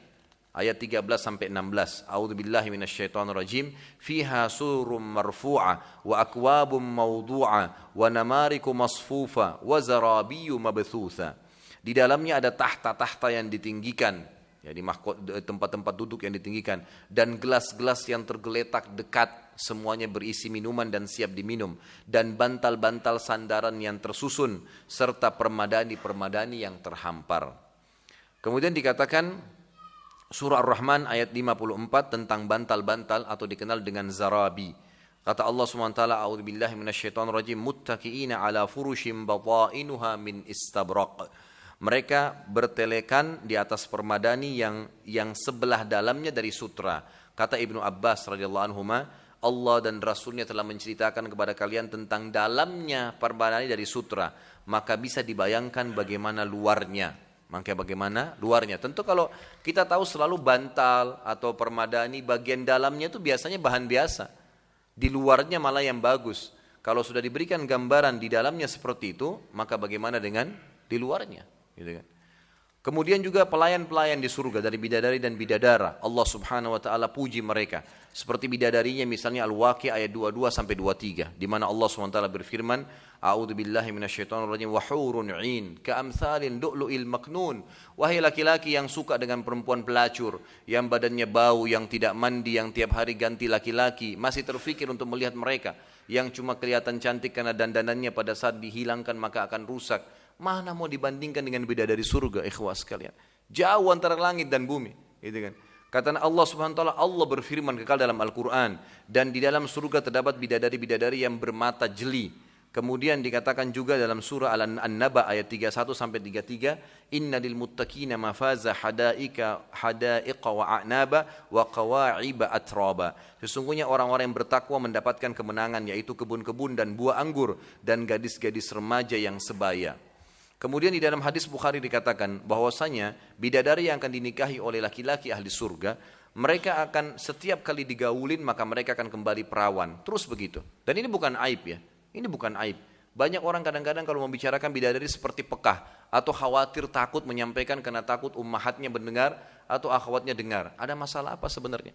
ayat 13 sampai 16. A'udzubillahi minasyaitonirrajim. Fiha surum marfu'a wa akwabum mawdu'a wa namariku masfufa wa zarabiyyu mabthutha. Di dalamnya ada tahta-tahta yang ditinggikan, ya, di tempat-tempat duduk yang ditinggikan, dan gelas-gelas yang tergeletak dekat, semuanya berisi minuman dan siap diminum, dan bantal-bantal sandaran yang tersusun, serta permadani-permadani yang terhampar. Kemudian dikatakan surah Ar-Rahman ayat 54 tentang bantal-bantal atau dikenal dengan zarabi. Kata Allah SWT, "A'udzubillahi minasyaitonirrajim, muttaqiina 'ala furushim batainuha min istabraq." Mereka bertelekan di atas permadani yang sebelah dalamnya dari sutra. Kata Ibnu Abbas radhiyallahu anhuma, Allah dan Rasulnya telah menceritakan kepada kalian tentang dalamnya permadani dari sutra, maka bisa dibayangkan bagaimana luarnya. Maka bagaimana luarnya. Tentu kalau kita tahu selalu bantal atau permadani bagian dalamnya itu biasanya bahan biasa. Di luarnya malah yang bagus. Kalau sudah diberikan gambaran di dalamnya seperti itu, maka bagaimana dengan di luarnya, gitu kan? Kemudian juga pelayan-pelayan di surga dari bidadari dan bidadara, Allah Subhanahu wa taala puji mereka. Seperti bidadarinya misalnya Al-Waqi ayat 22 sampai 23, di mana Allah Subhanahu wa taala berfirman, A'udzubillahi minasyaitonir rajim wa hurun 'ain ka'amsalil lu'lu'il maknun. Wahai laki-laki yang suka dengan perempuan pelacur, yang badannya bau, yang tidak mandi, yang tiap hari ganti laki-laki, masih terfikir untuk melihat mereka, yang cuma kelihatan cantik karena dandanannya pada saat dihilangkan maka akan rusak. Mana mau dibandingkan dengan bidadari surga, ikhwas sekalian. Jauh antara langit dan bumi, gitu kan. Kata Allah Subhanahu wa taala, Allah berfirman kekal dalam Al-Qur'an, dan di dalam surga terdapat bidadari-bidadari yang bermata jeli. Kemudian dikatakan juga dalam surah An-Naba ayat 31 sampai 33, Inna lil muttaqina mafaza hadaiqa wa a'naba wa qawa'iba atraba. Sesungguhnya orang-orang yang bertakwa mendapatkan kemenangan, yaitu kebun-kebun dan buah anggur dan gadis-gadis remaja yang sebaya. Kemudian di dalam hadis Bukhari dikatakan bahwasanya bidadari yang akan dinikahi oleh laki-laki ahli surga, mereka akan setiap kali digaulin maka mereka akan kembali perawan. Terus begitu. Dan ini bukan aib ya. Ini bukan aib. Banyak orang kadang-kadang kalau membicarakan bidadari seperti pekah atau khawatir takut menyampaikan karena takut ummahatnya mendengar atau akhwatnya dengar. Ada masalah apa sebenarnya?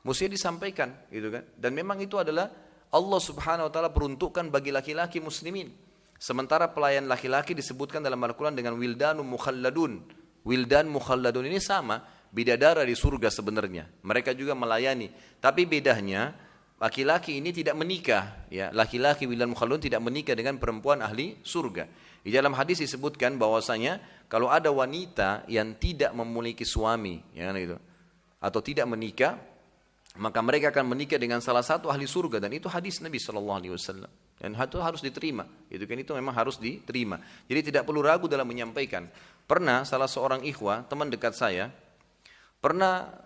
Mesti disampaikan, gitu kan? Dan memang itu adalah Allah Subhanahu wa taala peruntukkan bagi laki-laki muslimin. Sementara pelayan laki-laki disebutkan dalam Al-Quran dengan wildanun mukhalladun. Wildan mukhalladun ini sama, bidadara di surga sebenarnya. Mereka juga melayani. Tapi bedanya, laki-laki ini tidak menikah. Ya, laki-laki wildan mukhalladun tidak menikah dengan perempuan ahli surga. Di dalam hadis disebutkan bahwasanya kalau ada wanita yang tidak memiliki suami, ya kan itu, atau tidak menikah, maka mereka akan menikah dengan salah satu ahli surga, dan itu hadis Nabi SAW. Dan itu harus diterima, itu kan, itu memang harus diterima. Jadi tidak perlu ragu dalam menyampaikan. Pernah salah seorang ikhwah, teman dekat saya, pernah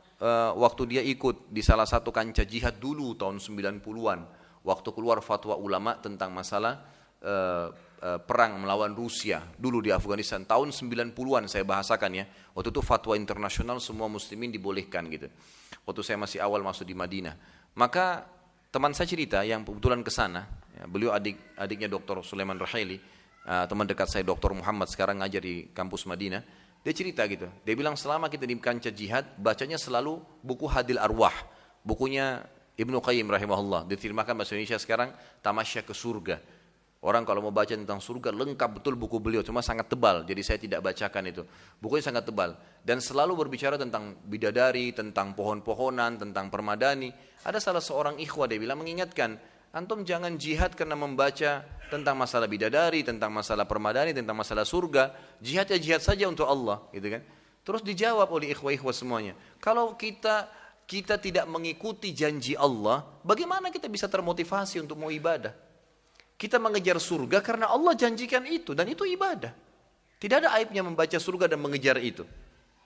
waktu dia ikut di salah satu kancah jihad dulu tahun 90-an, waktu keluar fatwa ulama tentang masalah perang melawan Rusia dulu di Afghanistan tahun 90-an saya bahasakan ya. Waktu itu fatwa internasional semua muslimin dibolehkan gitu. Waktu saya masih awal masuk di Madinah. Maka teman saya cerita yang kebetulan ke sana, ya, beliau adiknya Dr. Sulaiman Rahaili, teman dekat saya Dr. Muhammad sekarang ngajar di kampus Madinah. Dia cerita gitu. Dia bilang selama kita di kancah jihad bacanya selalu buku Hadil Arwah, bukunya Ibnu Qayyim rahimahullah. Diterjemahkan bahasa Indonesia sekarang Tamasya ke Surga. Orang kalau mau baca tentang surga lengkap betul buku beliau, cuma sangat tebal, jadi saya tidak bacakan itu. Bukunya sangat tebal dan selalu berbicara tentang bidadari, tentang pohon-pohonan, tentang permadani. Ada salah seorang ikhwah dia bilang mengingatkan, antum jangan jihad karena membaca tentang masalah bidadari, tentang masalah permadani, tentang masalah surga. Jihad ya jihad saja untuk Allah, gitu kan? Terus dijawab oleh ikhwah-ikhwah semuanya, kalau kita tidak mengikuti janji Allah, bagaimana kita bisa termotivasi untuk mau ibadah? Kita mengejar surga karena Allah janjikan itu, dan itu ibadah. Tidak ada aibnya membaca surga dan mengejar itu.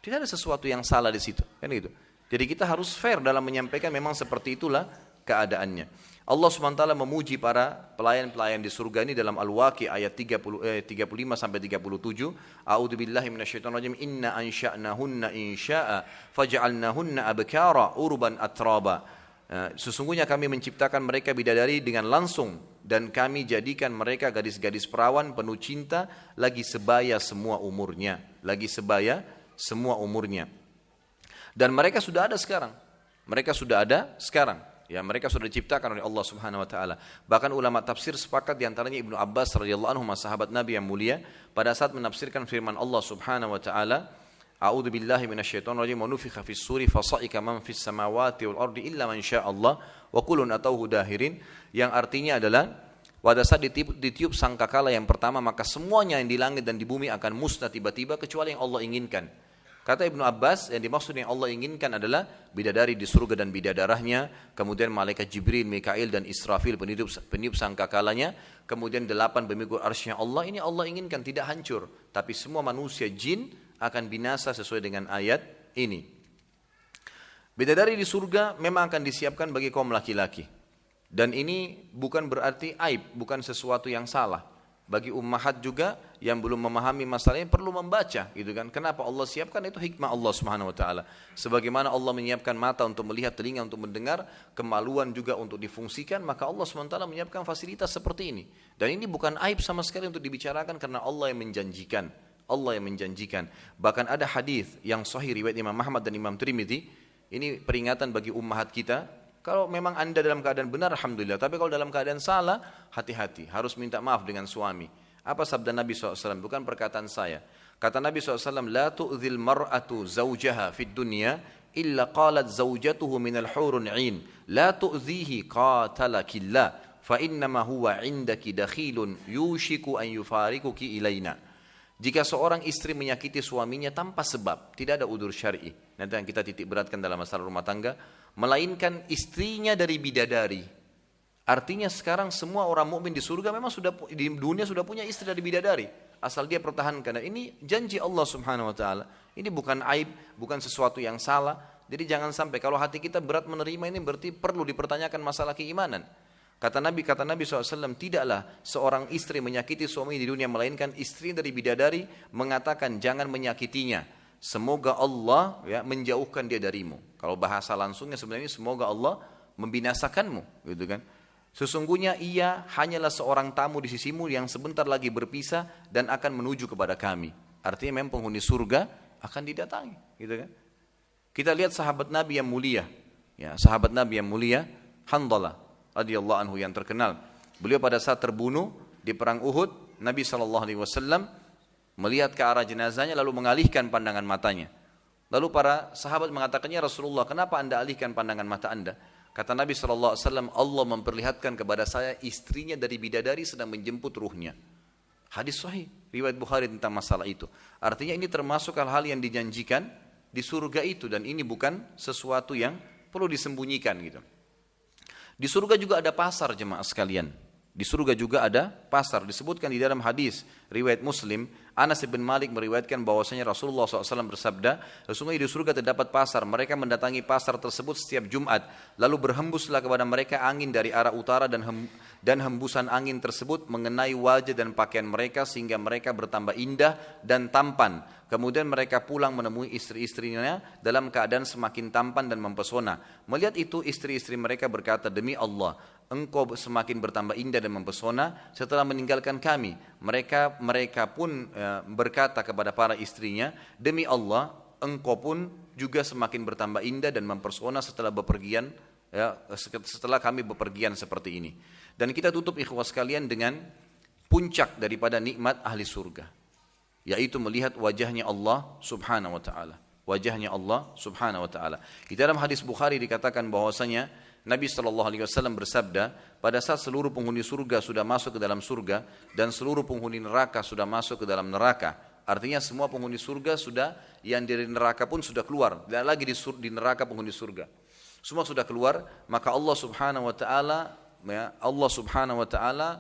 Tidak ada sesuatu yang salah di situ, kan gitu. Jadi kita harus fair dalam menyampaikan, memang seperti itulah keadaannya. Allah SWT memuji para pelayan-pelayan di surga ini dalam Al-Waqi ayat 35 sampai 37. A'udzubillahi minasyaitonirrajim. Inna ansha'nahunna insya'a faj'alnahunna abkara urban atraba. Sesungguhnya kami menciptakan mereka bidadari dengan langsung, dan kami jadikan mereka gadis-gadis perawan penuh cinta, lagi sebaya semua umurnya. Dan mereka sudah ada sekarang. Ya, mereka sudah diciptakan oleh Allah Subhanahu wa taala. Bahkan ulama tafsir sepakat, di antaranya Ibnu Abbas radhiyallahu anhu, sahabat Nabi yang mulia, pada saat menafsirkan firman Allah Subhanahu wa taala, A'udzu billahi minasyaitonir rajim, wa nufikha fis suri fasa'ika man fis samawati wal ardi illa man syaa Allah wa kullun atauhu dahirin, yang artinya adalah pada saat ditiup sangkakala yang pertama, maka semuanya yang di langit dan di bumi akan musnah tiba-tiba kecuali yang Allah inginkan. Kata Ibnu Abbas, yang dimaksud yang Allah inginkan adalah bidadari di surga dan bidadarahnya, kemudian malaikat Jibril, Mikail dan Israfil peniup sangkakalanya, kemudian 8 pemikul arsy-Nya Allah. Ini Allah inginkan, tidak hancur, tapi semua manusia jin akan binasa sesuai dengan ayat ini. Bidadari di surga memang akan disiapkan bagi kaum laki-laki. Dan ini bukan berarti aib, bukan sesuatu yang salah. Bagi ummahat juga yang belum memahami masalah ini perlu membaca, gitu kan. Kenapa Allah siapkan, itu hikmah Allah Subhanahu wa taala. Sebagaimana Allah menyiapkan mata untuk melihat, telinga untuk mendengar, kemaluan juga untuk difungsikan, maka Allah Subhanahu wa taala menyiapkan fasilitas seperti ini. Dan ini bukan aib sama sekali untuk dibicarakan, karena Allah yang menjanjikan. Allah yang menjanjikan. Bahkan ada hadis yang sahih riwayat Imam Ahmad dan Imam Tirmidzi. Ini peringatan bagi ummahat kita. Kalau memang anda dalam keadaan benar, alhamdulillah. Tapi kalau dalam keadaan salah, hati-hati. Harus minta maaf dengan suami. Apa sabda Nabi SAW? Bukan perkataan saya. Kata Nabi SAW, La tu'zil mar'atu zawjaha fid dunya, illa qalat zawjatuhu minal hurun 'in. La tu'zihi qatalakillah, fa innama huwa 'indaki dakhilun yushiku an yufarikuki ilaina. Jika seorang istri menyakiti suaminya tanpa sebab, tidak ada udzur syar'i. Nanti yang kita titik beratkan dalam masalah rumah tangga, melainkan istrinya dari bidadari. Artinya sekarang semua orang mukmin di surga memang sudah di dunia sudah punya istri dari bidadari, asal dia pertahankan. Dan ini janji Allah Subhanahu wa taala. Ini bukan aib, bukan sesuatu yang salah. Jadi jangan sampai kalau hati kita berat menerima ini, berarti perlu dipertanyakan masalah keimanan. Kata Nabi SAW, tidaklah seorang istri menyakiti suami di dunia, melainkan istri dari bidadari mengatakan jangan menyakitinya. Semoga Allah menjauhkan dia darimu. Kalau bahasa langsungnya sebenarnya semoga Allah membinasakanmu, gitu kan? Sesungguhnya ia hanyalah seorang tamu di sisimu yang sebentar lagi berpisah dan akan menuju kepada kami. Artinya memang penghuni surga akan didatangi, gitu kan? Kita lihat sahabat Nabi yang mulia, sahabat Nabi yang mulia, Handalah radhiyallahu anhu yang terkenal. Beliau pada saat terbunuh di perang Uhud, Nabi SAW melihat ke arah jenazahnya lalu mengalihkan pandangan matanya. Lalu para sahabat mengatakannya, Rasulullah, kenapa anda alihkan pandangan mata anda? Kata Nabi SAW, Allah memperlihatkan kepada saya istrinya dari bidadari sedang menjemput ruhnya. Hadis sahih, riwayat Bukhari tentang masalah itu. Artinya ini termasuk hal-hal yang dijanjikan di surga itu, dan ini bukan sesuatu yang perlu disembunyikan gitu. Di surga juga ada pasar, jemaah sekalian. Di surga juga ada pasar. Disebutkan di dalam hadis riwayat Muslim, Anas bin Malik meriwayatkan bahwasanya Rasulullah SAW bersabda, sesungguhnya di surga terdapat pasar. Mereka mendatangi pasar tersebut setiap Jumat. Lalu berhembuslah kepada mereka angin dari arah utara, dan hembusan angin tersebut mengenai wajah dan pakaian mereka sehingga mereka bertambah indah dan tampan. Kemudian mereka pulang menemui istri-istrinya dalam keadaan semakin tampan dan mempesona. Melihat itu istri-istri mereka berkata, demi Allah, engkau semakin bertambah indah dan mempesona setelah meninggalkan kami. Mereka pun berkata kepada para istrinya, demi Allah, engkau pun juga semakin bertambah indah dan mempesona setelah bepergian, setelah kami bepergian seperti ini. Dan kita tutup ikhwah sekalian dengan puncak daripada nikmat ahli surga, yaitu melihat wajahnya Allah Subhanahu wa taala. Wajahnya Allah Subhanahu wa taala. Di dalam hadis Bukhari dikatakan bahwasanya Nabi SAW bersabda, pada saat seluruh penghuni surga sudah masuk ke dalam surga dan seluruh penghuni neraka sudah masuk ke dalam neraka. Artinya semua penghuni surga sudah, yang dari neraka pun sudah keluar, tidak lagi di neraka penghuni surga. Semua sudah keluar, maka Allah Subhanahu wa taala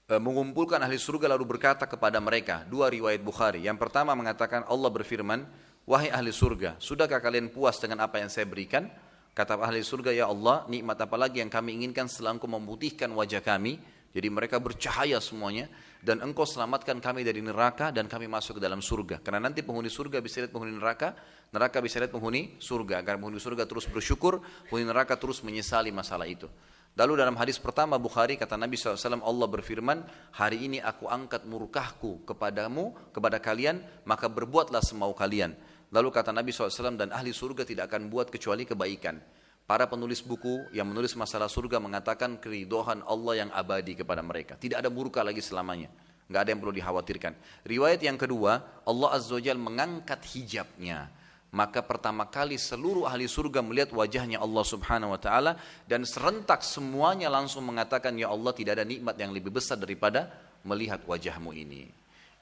mengumpulkan ahli surga lalu berkata kepada mereka, dua riwayat Bukhari. Yang pertama mengatakan Allah berfirman, wahai ahli surga, sudahkah kalian puas dengan apa yang saya berikan? Kata ahli surga, ya Allah, nikmat apa lagi yang kami inginkan setelah engkau memutihkan wajah kami? Jadi mereka bercahaya semuanya, dan engkau selamatkan kami dari neraka dan kami masuk ke dalam surga. Karena nanti penghuni surga bisa lihat penghuni neraka, neraka bisa lihat penghuni surga. Agar penghuni surga terus bersyukur, penghuni neraka terus menyesali masalah itu. Lalu dalam hadis pertama Bukhari, kata Nabi SAW, Allah berfirman, hari ini aku angkat murkahku kepadamu, kepada kalian, maka berbuatlah semau kalian. Lalu kata Nabi SAW, dan ahli surga tidak akan buat kecuali kebaikan. Para penulis buku yang menulis masalah surga mengatakan keridhaan Allah yang abadi kepada mereka. Tidak ada murka lagi selamanya. Nggak ada yang perlu dikhawatirkan. Riwayat yang kedua, Allah Azza wa Jalla mengangkat hijabnya. Maka pertama kali seluruh ahli surga melihat wajahnya Allah Subhanahu wa taala, dan serentak semuanya langsung mengatakan, ya Allah, tidak ada nikmat yang lebih besar daripada melihat wajahmu ini.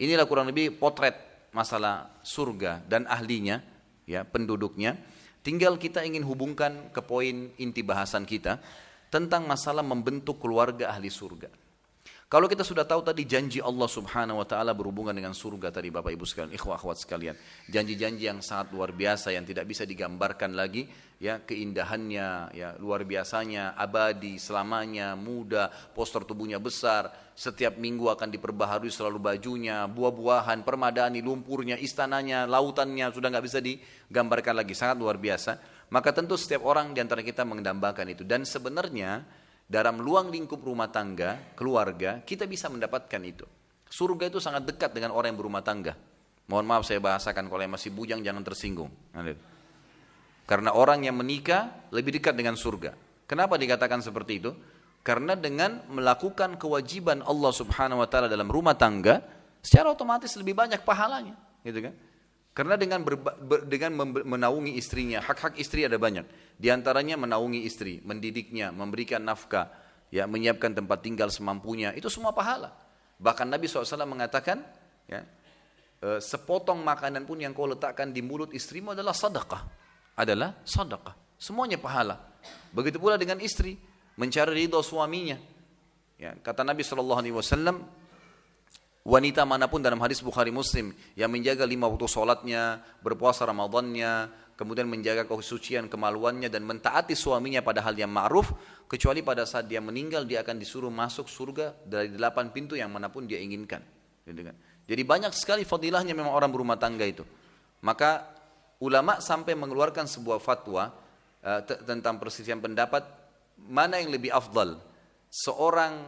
Inilah kurang lebih potret masalah surga dan ahlinya, penduduknya. Tinggal kita ingin hubungkan ke poin inti bahasan kita tentang masalah membentuk keluarga ahli surga. Kalau kita sudah tahu tadi janji Allah Subhanahu wa taala berhubungan dengan surga tadi, Bapak Ibu sekalian, ikhwah akhwat sekalian, janji-janji yang sangat luar biasa yang tidak bisa digambarkan lagi, ya keindahannya, ya luar biasanya, abadi, selamanya, muda, postur tubuhnya besar, setiap minggu akan diperbaharui selalu bajunya, buah-buahan, permadani, lumpurnya, istananya, lautannya, sudah nggak bisa digambarkan lagi, sangat luar biasa. Maka tentu setiap orang di antara kita mendambakan itu. Dan sebenarnya dalam luang lingkup rumah tangga, keluarga, kita bisa mendapatkan itu. Surga itu sangat dekat dengan orang yang berumah tangga. Mohon maaf saya bahasakan, kalau yang masih bujang jangan tersinggung. Karena orang yang menikah lebih dekat dengan surga. Kenapa dikatakan seperti itu? Karena dengan melakukan kewajiban Allah Subhanahu wa taala dalam rumah tangga, secara otomatis lebih banyak pahalanya, gitu kan? Karena dengan menaungi istrinya, hak-hak istri ada banyak. Di antaranya menaungi istri, mendidiknya, memberikan nafkah, ya, menyiapkan tempat tinggal semampunya, itu semua pahala. Bahkan Nabi SAW mengatakan, ya, sepotong makanan pun yang kau letakkan di mulut istrimu adalah sedekah, semuanya pahala. Begitu pula dengan istri, mencari ridho suaminya, ya, kata Nabi SAW, wanita manapun dalam hadis Bukhari Muslim yang menjaga 5 waktu sholatnya, berpuasa Ramadannya, kemudian menjaga kesucian kemaluannya dan mentaati suaminya pada hal yang ma'ruf, kecuali pada saat dia meninggal dia akan disuruh masuk surga dari 8 pintu yang manapun dia inginkan, gitu kan? Jadi banyak sekali fadilahnya memang orang berumah tangga itu. Maka ulama sampai mengeluarkan sebuah fatwa tentang perselisihan pendapat mana yang lebih afdal, seorang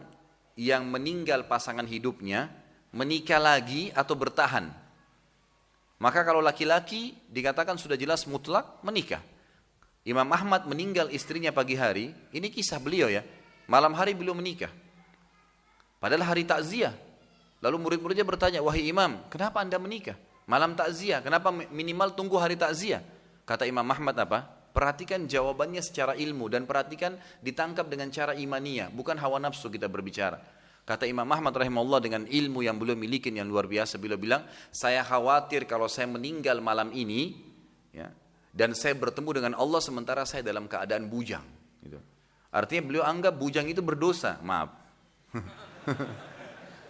yang meninggal pasangan hidupnya menikah lagi atau bertahan. Maka kalau laki-laki dikatakan sudah jelas mutlak menikah. Imam Ahmad meninggal istrinya pagi hari, ini kisah beliau ya, malam hari beliau menikah, padahal hari takziah. Lalu murid-muridnya bertanya, wahai imam, kenapa anda menikah malam takziah, kenapa minimal tunggu hari takziah? Kata Imam Ahmad apa? Perhatikan jawabannya secara ilmu dan perhatikan ditangkap dengan cara imaniah, bukan hawa nafsu kita berbicara. Kata Imam Ahmad rahimahullah dengan ilmu yang beliau miliki yang luar biasa, beliau bilang, saya khawatir kalau saya meninggal malam ini, ya, dan saya bertemu dengan Allah sementara saya dalam keadaan bujang. Gitu. Artinya beliau anggap bujang itu berdosa, maaf.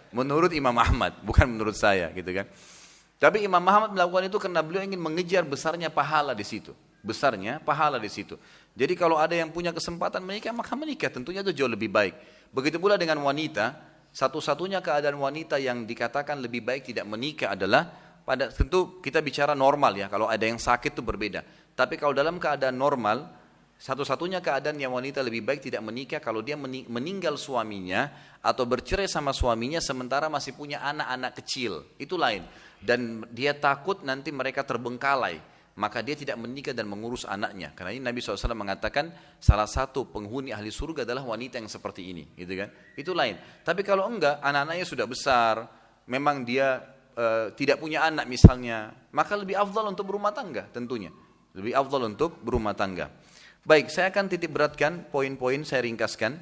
Menurut Imam Ahmad, bukan menurut saya, gitu kan. Tapi Imam Ahmad melakukan itu karena beliau ingin mengejar besarnya pahala di situ. Besarnya pahala di situ. Jadi kalau ada yang punya kesempatan menikah, maka menikah, tentunya itu jauh lebih baik. Begitu pula dengan wanita, satu-satunya keadaan wanita yang dikatakan lebih baik tidak menikah adalah pada, tentu kita bicara normal ya, kalau ada yang sakit itu berbeda. Tapi kalau dalam keadaan normal, satu-satunya keadaan yang wanita lebih baik tidak menikah kalau dia meninggal suaminya atau bercerai sama suaminya sementara masih punya anak-anak kecil, itu lain. Dan dia takut nanti mereka terbengkalai, maka dia tidak menikah dan mengurus anaknya. Karena ini Nabi SAW mengatakan salah satu penghuni ahli surga adalah wanita yang seperti ini, gitu kan? Itu lain. Tapi kalau enggak, anak-anaknya sudah besar, memang dia tidak punya anak misalnya, maka lebih afdal untuk berumah tangga tentunya. Lebih afdal untuk berumah tangga. Baik, saya akan titik beratkan poin-poin, saya ringkaskan.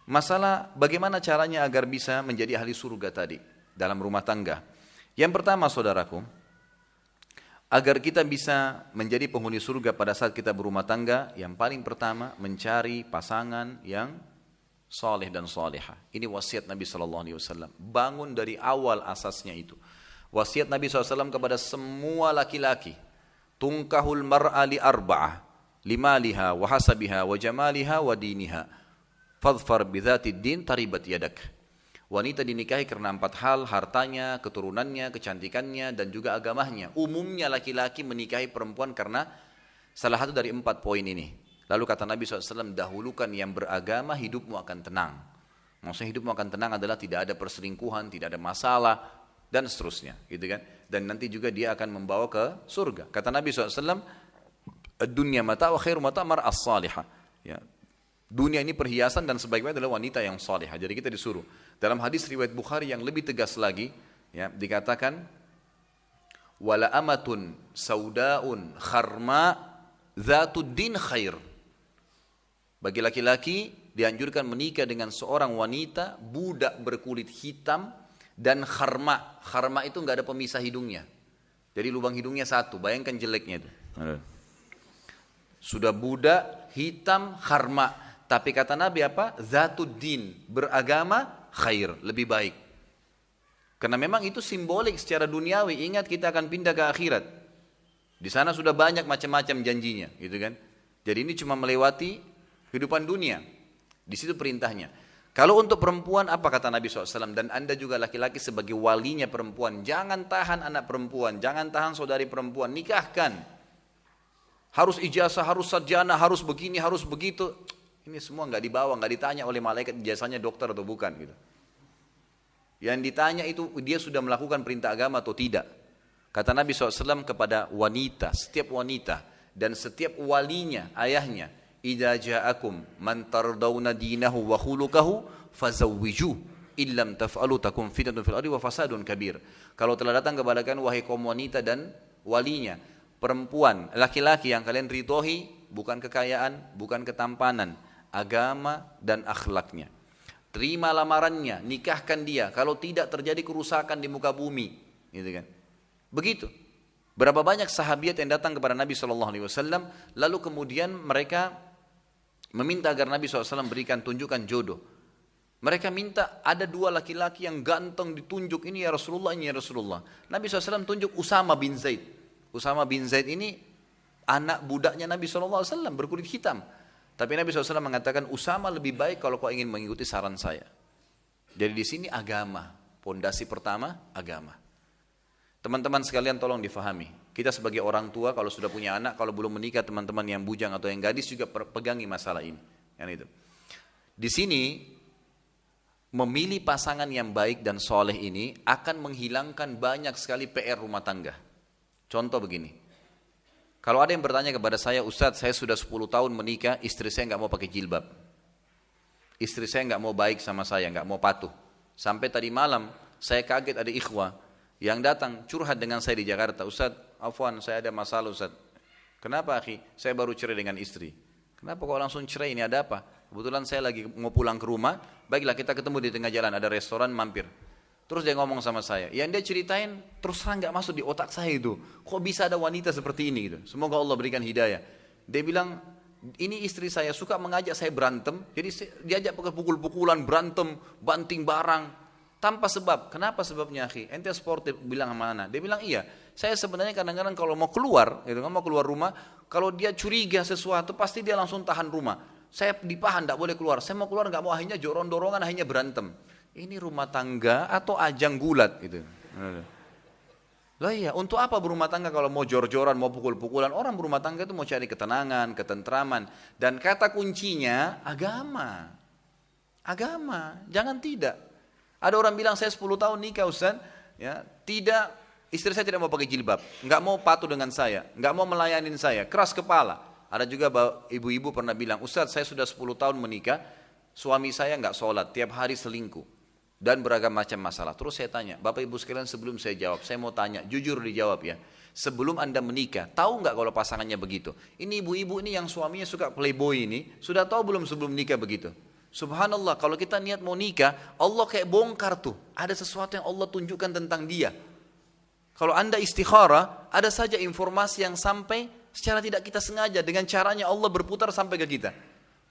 Masalah bagaimana caranya agar bisa menjadi ahli surga tadi dalam rumah tangga. Yang pertama saudaraku, agar kita bisa menjadi penghuni surga pada saat kita berumah tangga, yang paling pertama mencari pasangan yang saleh dan salihah. Ini wasiat Nabi SAW. Bangun dari awal asasnya itu. Wasiat Nabi SAW kepada semua laki-laki. Tungkahul mar'a li arba'ah. Limaliha wa hasabiha wa jamaliha wa diniha. Fadfar bidhatid din taribat yadak. Wanita dinikahi karena 4 hal, hartanya, keturunannya, kecantikannya, dan juga agamanya. Umumnya laki-laki menikahi perempuan karena salah satu dari 4 poin ini. Lalu kata Nabi SAW, dahulukan yang beragama, hidupmu akan tenang. Maksudnya hidupmu akan tenang adalah tidak ada perselingkuhan, tidak ada masalah, dan seterusnya. Gitu kan? Dan nanti juga dia akan membawa ke surga. Kata Nabi SAW, ad-dunya mata wa khairu mata mar'as salihah. Ya. Dunia ini perhiasan dan sebaik-baik adalah wanita yang salihah. Jadi kita disuruh. Dalam hadis riwayat Bukhari yang lebih tegas lagi, ya, dikatakan wala amatun saudaun kharma dzatud din khair. Bagi laki-laki dianjurkan menikah dengan seorang wanita budak berkulit hitam dan kharma. Kharma itu enggak ada pemisah hidungnya. Jadi lubang hidungnya satu, bayangkan jeleknya itu. Sudah budak hitam kharma. Tapi kata Nabi apa? Zatud din, beragama khair, lebih baik. Karena memang itu simbolik secara duniawi. Ingat kita akan pindah ke akhirat. Di sana sudah banyak macam-macam janjinya, gitu kan? Jadi ini cuma melewati kehidupan dunia. Di situ perintahnya. Kalau untuk perempuan apa kata Nabi SAW? Dan anda juga laki-laki sebagai walinya perempuan, jangan tahan anak perempuan, jangan tahan saudari perempuan, nikahkan. Harus ijazah, harus sarjana, harus begini, harus begitu. Ini semua nggak dibawa, nggak ditanya oleh malaikat ijazahnya dokter atau bukan gitu. Yang ditanya itu dia sudah melakukan perintah agama atau tidak. Kata Nabi SAW kepada wanita, setiap wanita dan setiap walinya, ayahnya, idza ja'akum man tardawna dinahu wa khuluquhu fazawwijuh illam taf'alu takum fitnatun fil ardi wa fasadun kabir. Kalau telah datang kepada kalian wahai kaum wanita dan walinya, perempuan, laki-laki yang kalian ridhoi bukan kekayaan, bukan ketampanan, agama dan akhlaknya. Terima lamarannya, nikahkan dia. Kalau tidak terjadi kerusakan di muka bumi, gitu kan? Begitu. Berapa banyak sahabat yang datang kepada Nabi SAW, lalu kemudian mereka meminta agar Nabi SAW berikan tunjukkan jodoh. Mereka minta ada dua laki-laki yang ganteng ditunjuk, ini ya Rasulullah, ini ya Rasulullah. Nabi SAW tunjuk Usama bin Zaid. Usama bin Zaid ini anak budaknya Nabi SAW berkulit hitam. Tapi Nabi SAW mengatakan Usama lebih baik kalau kau ingin mengikuti saran saya. Jadi di sini agama, pondasi pertama agama. Teman-teman sekalian tolong difahami. Kita sebagai orang tua kalau sudah punya anak, kalau belum menikah teman-teman yang bujang atau yang gadis juga pegangi masalah ini. Yang itu. Di sini memilih pasangan yang baik dan soleh ini akan menghilangkan banyak sekali PR rumah tangga. Contoh begini. Kalau ada yang bertanya kepada saya, Ustadz saya sudah 10 tahun menikah, istri saya nggak mau pakai jilbab. Istri saya nggak mau baik sama saya, nggak mau patuh. Sampai tadi malam saya kaget ada ikhwah yang datang curhat dengan saya di Jakarta. Ustadz, afwan saya ada masalah Ustadz. Kenapa akhi? Saya baru cerai dengan istri. Kenapa kok langsung cerai, ini ada apa? Kebetulan saya lagi mau pulang ke rumah, baiklah kita ketemu di tengah jalan, ada restoran mampir. Terus dia ngomong sama saya, yang dia ceritain terus terang gak masuk di otak saya itu. Kok bisa ada wanita seperti ini gitu? Semoga Allah berikan hidayah. Dia bilang, ini istri saya suka mengajak saya berantem, jadi diajak pakai pukul-pukulan, berantem, banting barang. Tanpa sebab. Kenapa sebabnya akhi? Ente sportif bilang sama anak. Dia bilang iya. Saya sebenarnya kadang-kadang kalau mau keluar, gitu, mau keluar rumah, kalau dia curiga sesuatu pasti dia langsung tahan rumah. Saya dipahan, tidak boleh keluar. Saya mau keluar nggak mau, akhirnya dorong-dorongan, akhirnya berantem. Ini rumah tangga atau ajang gulat gitu. Lah iya, untuk apa berumah tangga kalau mau jor-joran, mau pukul-pukulan? Orang berumah tangga itu mau cari ketenangan, ketentraman. Dan kata kuncinya agama. Agama, jangan tidak. Ada orang bilang saya 10 tahun nikah Ustaz, ya, tidak, istri saya tidak mau pakai jilbab, nggak mau patuh dengan saya, nggak mau melayanin saya, keras kepala. Ada juga ibu-ibu pernah bilang, Ustaz saya sudah 10 tahun menikah, suami saya nggak sholat, tiap hari selingkuh, dan beragam macam masalah. Terus saya tanya, Bapak Ibu sekalian sebelum saya jawab, saya mau tanya, jujur dijawab ya, sebelum Anda menikah, tahu nggak kalau pasangannya begitu? Ini ibu-ibu ini yang suaminya suka playboy ini, sudah tahu belum sebelum nikah begitu? Subhanallah, kalau kita niat mau nikah, Allah kayak bongkar tuh. Ada sesuatu yang Allah tunjukkan tentang dia. Kalau Anda istikharah, ada saja informasi yang sampai secara tidak kita sengaja, dengan caranya Allah berputar sampai ke kita.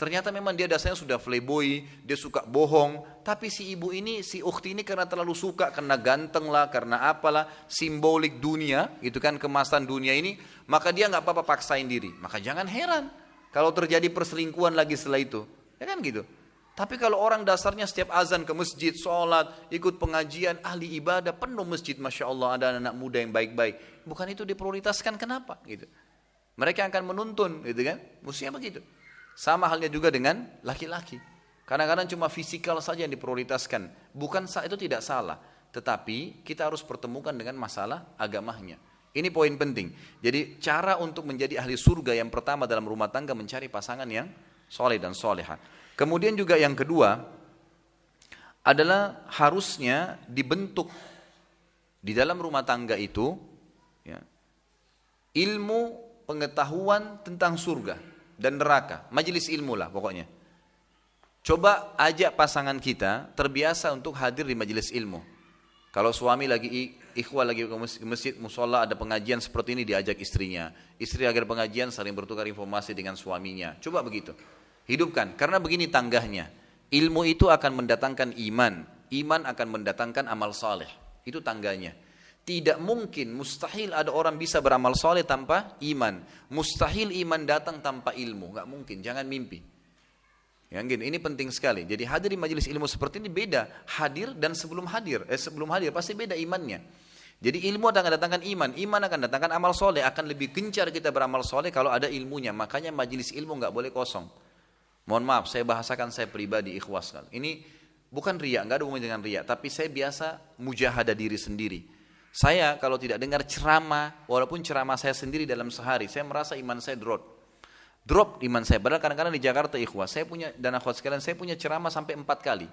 Ternyata memang dia dasarnya sudah playboy, dia suka bohong. Tapi si ibu ini, si ukhti ini karena terlalu suka, karena ganteng lah, karena apalah, simbolik dunia, itu kan kemasan dunia ini, maka dia nggak apa-apa paksain diri. Maka jangan heran kalau terjadi perselingkuhan lagi setelah itu. Ya kan gitu. Tapi kalau orang dasarnya setiap azan ke masjid, sholat, ikut pengajian, ahli ibadah, penuh masjid, Masya Allah, ada anak muda yang baik-baik. Bukan itu diprioritaskan, kenapa? Gitu. Mereka akan menuntun, gitu kan? Mestinya begitu. Sama halnya juga dengan laki-laki. Kadang-kadang cuma fisikal saja yang diprioritaskan. Bukan itu tidak salah. Tetapi kita harus pertemukan dengan masalah agamanya. Ini poin penting. Jadi cara untuk menjadi ahli surga yang pertama dalam rumah tangga, mencari pasangan yang soleh dan soleha. Kemudian juga yang kedua adalah harusnya dibentuk di dalam rumah tangga itu ya, ilmu pengetahuan tentang surga dan neraka, majelis ilmu lah pokoknya. Coba ajak pasangan kita terbiasa untuk hadir di majelis ilmu. Kalau suami lagi ikhwah lagi ke masjid musola ada pengajian seperti ini, diajak istrinya. Istri agar pengajian saling bertukar informasi dengan suaminya. Coba begitu. Hidupkan, karena begini tangganya, ilmu itu akan mendatangkan iman, iman akan mendatangkan amal saleh, itu tangganya. Tidak mungkin, mustahil ada orang bisa beramal soleh tanpa iman. Mustahil iman datang tanpa ilmu. Nggak mungkin, jangan mimpi. Yang gini, ini penting sekali. Jadi hadir di majelis ilmu seperti ini beda. Hadir dan sebelum hadir. Sebelum hadir pasti beda imannya. Jadi ilmu akan datangkan iman. Iman akan datangkan amal soleh. Akan lebih gencar kita beramal soleh kalau ada ilmunya. Makanya majelis ilmu nggak boleh kosong. Mohon maaf, saya bahasakan saya pribadi ikhwas. Ini bukan riya, nggak ada hubungannya dengan riya. Tapi saya biasa mujahadah diri sendiri. Saya kalau tidak dengar ceramah, walaupun ceramah saya sendiri dalam sehari, saya merasa iman saya drop iman saya. Padahal kadang-kadang di Jakarta ikhwas, saya punya, dan akhwat sekalian, saya punya ceramah sampai 4 kali.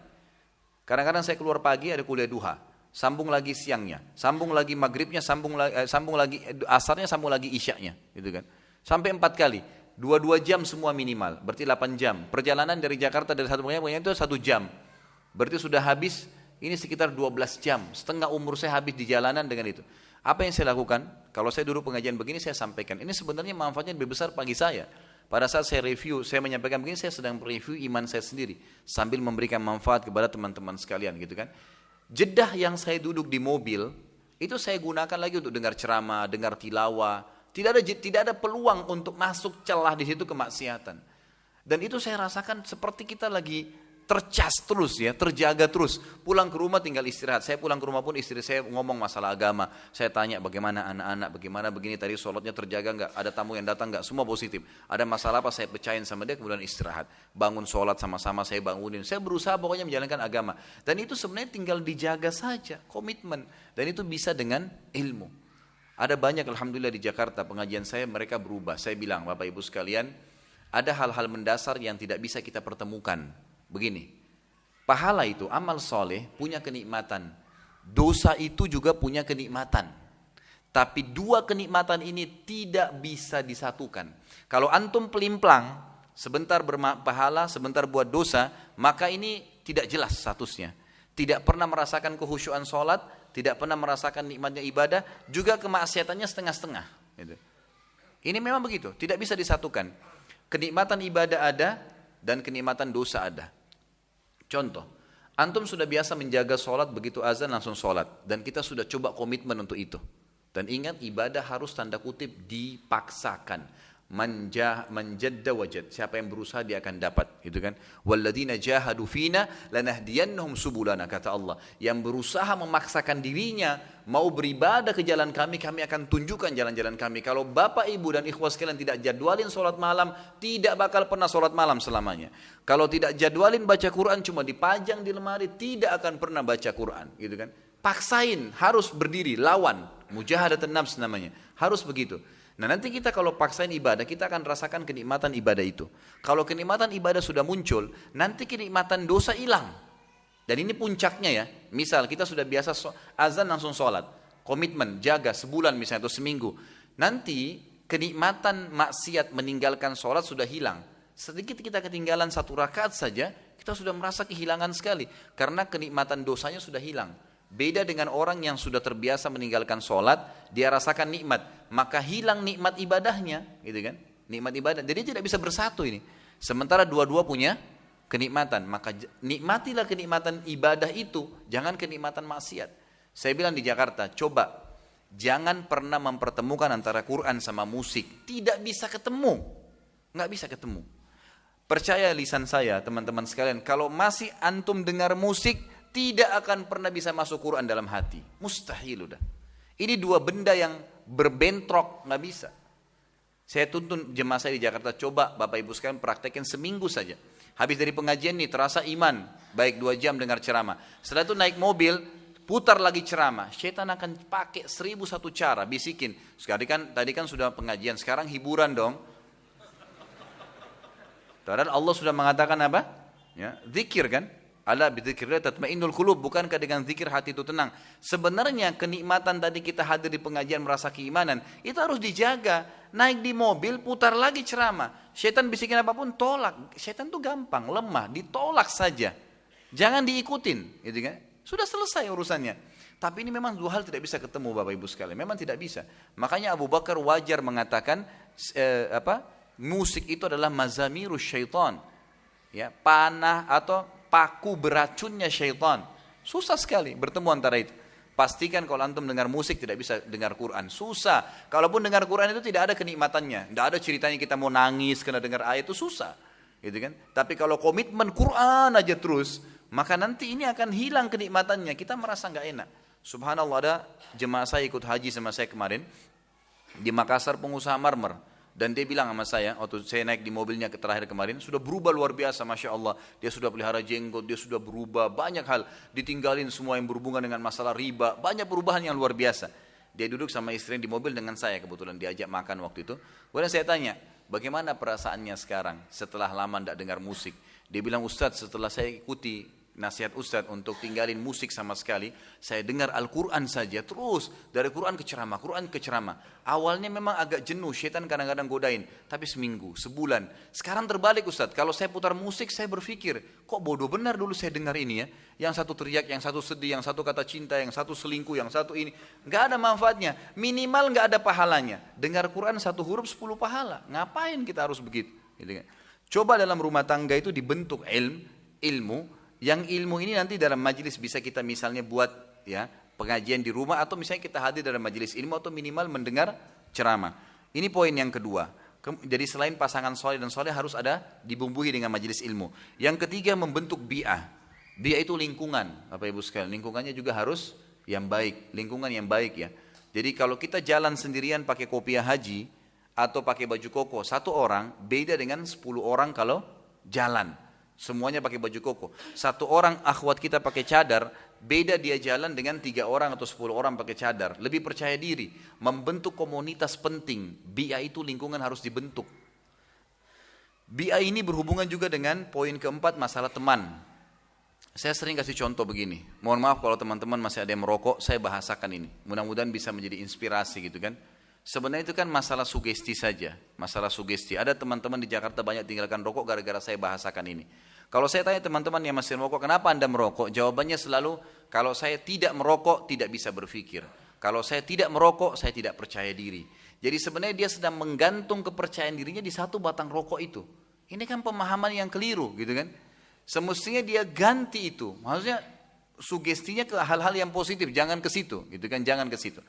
Kadang-kadang saya keluar pagi ada kuliah duha, sambung lagi siangnya, sambung lagi maghribnya, sambung lagi asarnya, sambung lagi isyaknya, gitu kan. Sampai 4 kali, 2 jam semua minimal, berarti 8 jam. Perjalanan dari Jakarta dari satu pengajian itu 1 jam, berarti sudah habis. Ini sekitar 12 jam, setengah umur saya habis di jalanan dengan itu. Apa yang saya lakukan? Kalau saya duduk pengajian begini, saya sampaikan. Ini sebenarnya manfaatnya lebih besar bagi saya. Pada saat saya review, saya menyampaikan begini, saya sedang review iman saya sendiri. Sambil memberikan manfaat kepada teman-teman sekalian gitu kan. Jedah yang saya duduk di mobil, itu saya gunakan lagi untuk dengar ceramah, dengar tilawah. Tidak ada peluang untuk masuk celah di situ kemaksiatan. Dan itu saya rasakan seperti kita lagi tercas terus ya, terjaga terus. Pulang ke rumah tinggal istirahat. Saya pulang ke rumah pun istri saya ngomong masalah agama. Saya tanya bagaimana anak-anak, bagaimana begini tadi sholatnya terjaga enggak, ada tamu yang datang enggak, semua positif. Ada masalah apa saya pecahin sama dia, kemudian istirahat. Bangun sholat sama-sama saya bangunin. Saya berusaha pokoknya menjalankan agama. Dan itu sebenarnya tinggal dijaga saja, komitmen. Dan itu bisa dengan ilmu. Ada banyak alhamdulillah di Jakarta pengajian saya mereka berubah. Saya bilang Bapak Ibu sekalian, ada hal-hal mendasar yang tidak bisa kita pertemukan. Begini, pahala itu, amal soleh punya kenikmatan, dosa itu juga punya kenikmatan. Tapi 2 kenikmatan ini tidak bisa disatukan. Kalau antum pelimplang, sebentar berpahala, sebentar buat dosa, maka ini tidak jelas statusnya. Tidak pernah merasakan kehusyuan sholat, tidak pernah merasakan nikmatnya ibadah, juga kemaksiatannya setengah-setengah. Ini memang begitu, tidak bisa disatukan. Kenikmatan ibadah ada, dan kenikmatan dosa ada. Contoh, antum sudah biasa menjaga sholat, begitu azan langsung sholat. Dan kita sudah coba komitmen untuk itu. Dan ingat, ibadah harus tanda kutip dipaksakan. Manjadda wajad, siapa yang berusaha dia akan dapat, gitu kan. Walladzina jahadu fina lanahdiyannahum subulana, kata Allah. Yang berusaha memaksakan dirinya mau beribadah ke jalan kami, kami akan tunjukkan jalan-jalan kami. Kalau bapak ibu dan ikhwas kalian tidak jadwalin sholat malam, tidak bakal pernah sholat malam selamanya. Kalau tidak jadwalin baca Quran, cuma dipajang di lemari, tidak akan pernah baca Quran, gitu kan. Paksain, harus berdiri, lawan, mujahadatun nafs namanya, harus begitu. Nah nanti kita kalau paksain ibadah, kita akan rasakan kenikmatan ibadah itu. Kalau kenikmatan ibadah sudah muncul, nanti kenikmatan dosa hilang. Dan ini puncaknya ya. Misal kita sudah biasa azan langsung sholat, komitmen, jaga sebulan misalnya atau seminggu. Nanti kenikmatan maksiat meninggalkan sholat sudah hilang. Sedikit kita ketinggalan 1 rakaat saja, kita sudah merasa kehilangan sekali. Karena kenikmatan dosanya sudah hilang. Beda dengan orang yang sudah terbiasa meninggalkan sholat, dia rasakan nikmat, maka hilang nikmat ibadahnya, gitu kan? Nikmat ibadah, jadi tidak bisa bersatu ini. Sementara dua-dua punya kenikmatan, maka nikmatilah kenikmatan ibadah itu, jangan kenikmatan maksiat. Saya bilang di Jakarta, coba jangan pernah mempertemukan antara Quran sama musik, tidak bisa ketemu, nggak bisa ketemu. Percaya lisan saya, teman-teman sekalian, kalau masih antum dengar musik, tidak akan pernah bisa masuk Quran dalam hati. Mustahil udah. Ini 2 benda yang berbentrok, nggak bisa. Saya tuntun jemaah saya di Jakarta, coba Bapak Ibu sekalian praktekin seminggu saja. Habis dari pengajian nih, terasa iman, baik 2 jam dengar ceramah. Setelah itu naik mobil, putar lagi ceramah. Syaitan akan pakai 1001 cara, bisikin. Tadi kan sudah pengajian, sekarang hiburan dong. Padahal Allah sudah mengatakan apa? Ya, zikir kan? Ala bidzikrillah tatmainnul qulub, bukankah dengan zikir hati itu tenang? Sebenarnya kenikmatan tadi kita hadir di pengajian merasa keimanan, itu harus dijaga. Naik di mobil, putar lagi ceramah. Syaitan bisikin apapun, tolak. Syaitan itu gampang, lemah, ditolak saja. Jangan diikutin, gitu kan? Sudah selesai urusannya. Tapi ini memang 2 hal tidak bisa ketemu Bapak Ibu sekalian. Memang tidak bisa. Makanya Abu Bakar wajar mengatakan musik itu adalah mazamirus syaitan. Ya, panah atau paku beracunnya syaitan. Susah sekali bertemu antara itu. Pastikan kalau antum dengar musik tidak bisa dengar Quran. Susah. Kalaupun dengar Quran itu tidak ada kenikmatannya. Tidak ada ceritanya kita mau nangis karena dengar ayat, itu susah. Gitu kan? Tapi kalau komitmen Quran aja terus, maka nanti ini akan hilang kenikmatannya. Kita merasa nggak enak. Subhanallah, ada jemaah saya ikut haji sama saya kemarin di Makassar, pengusaha marmer. Dan dia bilang sama saya, waktu saya naik di mobilnya terakhir kemarin, sudah berubah luar biasa, Masya Allah. Dia sudah pelihara jenggot, dia sudah berubah, banyak hal. Ditinggalin semua yang berhubungan dengan masalah riba, banyak perubahan yang luar biasa. Dia duduk sama istrinya di mobil dengan saya, kebetulan diajak makan waktu itu. Kemudian saya tanya, bagaimana perasaannya sekarang setelah lama tidak dengar musik? Dia bilang, Ustadz, setelah saya ikuti nasihat Ustadz untuk tinggalin musik sama sekali, saya dengar Al-Quran saja terus, dari Quran ke ceramah. Awalnya memang agak jenuh, syaitan kadang-kadang godain, tapi seminggu, sebulan. Sekarang terbalik Ustadz, kalau saya putar musik saya berpikir, kok bodoh benar dulu saya dengar ini ya. Yang satu teriak, yang satu sedih, yang satu kata cinta, yang satu selingkuh, yang satu ini. Gak ada manfaatnya, minimal gak ada pahalanya. Dengar Quran satu huruf 10 pahala, ngapain kita harus begitu? Coba dalam rumah tangga itu dibentuk ilmu. Yang ilmu ini nanti dalam majelis bisa kita misalnya buat ya pengajian di rumah, atau misalnya kita hadir dalam majelis ilmu, atau minimal mendengar ceramah. Ini poin yang kedua. Jadi selain pasangan soleh dan soleh harus ada dibumbui dengan majelis ilmu. Yang ketiga, membentuk bi'ah. Bi'ah itu lingkungan, Bapak Ibu sekalian. Lingkungannya juga harus yang baik, lingkungan yang baik ya. Jadi kalau kita jalan sendirian pakai kopiah haji atau pakai baju koko, satu orang beda dengan 10 orang kalau jalan. Semuanya pakai baju koko. Satu orang akhwat kita pakai cadar, beda dia jalan dengan 3 orang atau 10 orang pakai cadar. Lebih percaya diri. Membentuk komunitas penting. Bi'ah itu lingkungan harus dibentuk. Bi'ah ini berhubungan juga dengan poin keempat, masalah teman. Saya sering kasih contoh begini. Mohon maaf kalau teman-teman masih ada yang merokok, saya bahasakan ini. Mudah-mudahan bisa menjadi inspirasi gitu kan. Sebenarnya itu kan masalah sugesti saja, masalah sugesti. Ada teman-teman di Jakarta banyak tinggalkan rokok gara-gara saya bahasakan ini. Kalau saya tanya teman-teman yang masih merokok, kenapa Anda merokok? Jawabannya selalu, kalau saya tidak merokok, tidak bisa berpikir. Kalau saya tidak merokok, saya tidak percaya diri. Jadi sebenarnya dia sedang menggantung kepercayaan dirinya di satu batang rokok itu. Ini kan pemahaman yang keliru gitu kan. Semestinya dia ganti itu. Maksudnya sugestinya ke hal-hal yang positif, jangan ke situ gitu kan, jangan ke situ.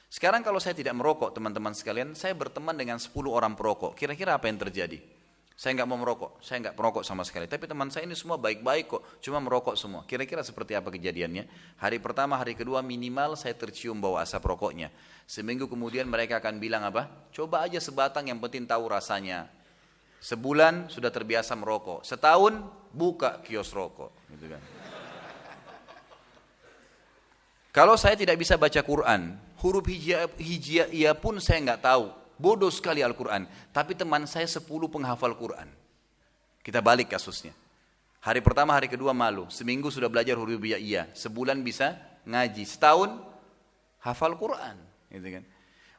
Sekarang kalau saya tidak merokok, teman-teman sekalian, saya berteman dengan 10 orang perokok. Kira-kira apa yang terjadi? Saya nggak mau merokok, saya nggak merokok sama sekali. Tapi teman saya ini semua baik-baik kok, cuma merokok semua. Kira-kira seperti apa kejadiannya? Hari pertama, hari kedua minimal saya tercium bau asap rokoknya. Seminggu kemudian mereka akan bilang apa? Coba aja sebatang, yang penting tahu rasanya. Sebulan sudah terbiasa merokok. Setahun buka kios rokok, gitu kan. Kalau saya tidak bisa baca Quran, huruf hijaiyah pun saya nggak tahu. Bodoh sekali Al-Quran. Tapi teman saya 10 penghafal Quran. Kita balik kasusnya. Hari pertama, hari kedua malu. Seminggu sudah belajar huruf hijaiyah. Sebulan bisa ngaji. Setahun hafal Quran. Gitu kan.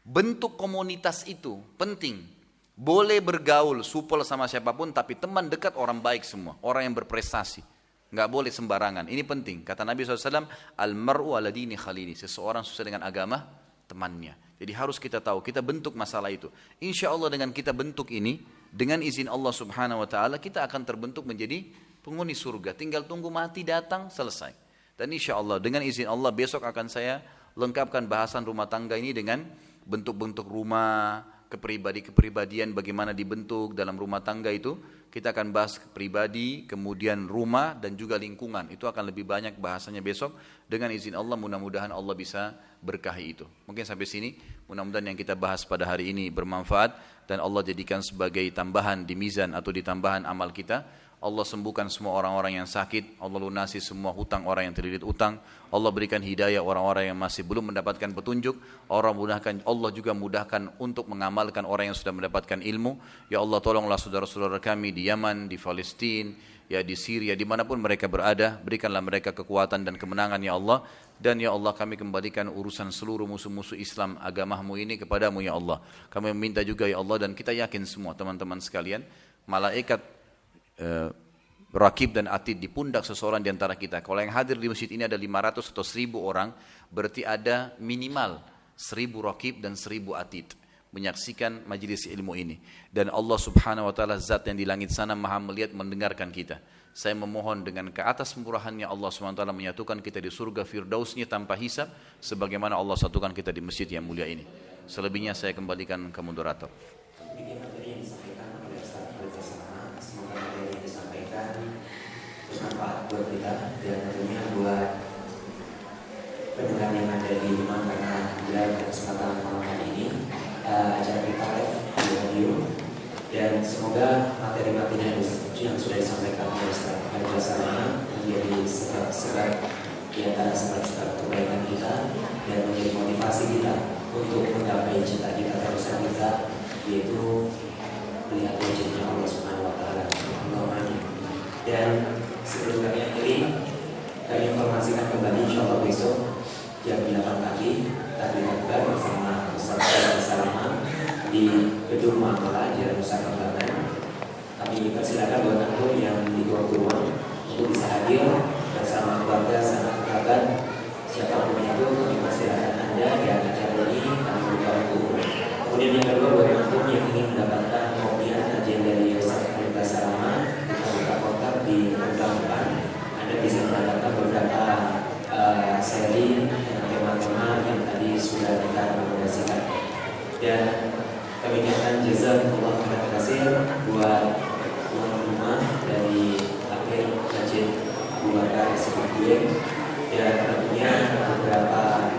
Bentuk komunitas itu penting. Boleh bergaul, supel sama siapapun, tapi teman dekat orang baik semua. Orang yang berprestasi. Nggak boleh sembarangan, ini penting. Kata Nabi SAW, al-mar'u ala dini khalili. Seseorang sesuai dengan agama temannya. Jadi harus kita tahu, kita bentuk masalah itu. Insya Allah dengan kita bentuk ini, dengan izin Allah Subhanahu Wa Taala, kita akan terbentuk menjadi penghuni surga. Tinggal tunggu mati datang, selesai. Dan insya Allah dengan izin Allah besok akan saya lengkapkan bahasan rumah tangga ini dengan bentuk-bentuk rumah, kepribadian bagaimana dibentuk dalam rumah tangga itu. Kita akan bahas pribadi, kemudian rumah dan juga lingkungan. Itu akan lebih banyak bahasanya besok. Dengan izin Allah, mudah-mudahan Allah bisa berkahi itu. Mungkin sampai sini, mudah-mudahan yang kita bahas pada hari ini bermanfaat dan Allah jadikan sebagai tambahan di mizan atau di tambahan amal kita. Allah sembuhkan semua orang-orang yang sakit, Allah lunasi semua hutang orang yang terlilit utang, Allah berikan hidayah orang-orang yang masih belum mendapatkan petunjuk, Allah juga mudahkan untuk mengamalkan orang yang sudah mendapatkan ilmu. Ya Allah, tolonglah saudara-saudara kami di Yaman, di Palestina, ya di Syria, dimanapun mereka berada, berikanlah mereka kekuatan dan kemenangan ya Allah. Dan ya Allah, kami kembalikan urusan seluruh musuh-musuh Islam agamamu ini kepadamu ya Allah. Kami meminta juga ya Allah, dan kita yakin semua teman-teman sekalian, malaikat rakib dan atid di pundak seseorang di antara kita. Kalau yang hadir di masjid ini ada 500 atau 1000 orang, berarti ada minimal 1000 rakib dan 1000 atid. menyaksikan majelis ilmu ini. Dan Allah subhanahu wa ta'ala zat yang di langit sana maha melihat mendengarkan kita. Saya memohon dengan ke atas murahannya Allah subhanahu wa ta'ala menyatukan kita di surga firdausnya tanpa hisab, sebagaimana Allah satukan kita di masjid yang mulia ini. Selebihnya saya kembalikan ke moderator. Bermanfaat buat kita dan tentunya buat pendengar yang ada di rumah, karena dia pada kesempatan malam hari ini acara kita live di radio, dan semoga materi-materi yang sudah disampaikan oleh Ustaz Haji Salama menjadi sebab di antara sebab-sebab kebaikan kita dan menjadi motivasi kita untuk menggapai cita-cita terbesar kita, yaitu melihat wajahnya Allah Subhanahu wa taala. Allahumma amin. Dan sebelum kami akhiri, kami informasikan kembali insyaallah besok jam 8 pagi taklim akbar bersama Ustaz Haji Salama di Gedung Muamalah Jalan Nusa Kambangan. Kami persilakan buat antum yang di ruang untuk bisa hadir bersama keluarga, sanak kerabat, siapapun itu. Kami persilakan Anda di acara ini, kami buka untuk. Kemudian yang kedua, buat antum yang ingin mendapatkan kopian kajian dari Ustaz Haji Salama, kita buka kontak di depan. Anda bisa mendapatkan beberapa seri dengan tema-tema yang tadi sudah kita rekomendasikan. Dan kami nyatakan jazakumullah khairan katsir buat tuan rumah dari akhir kajian Abu Bakar As-Siddiq, dan tentunya beberapa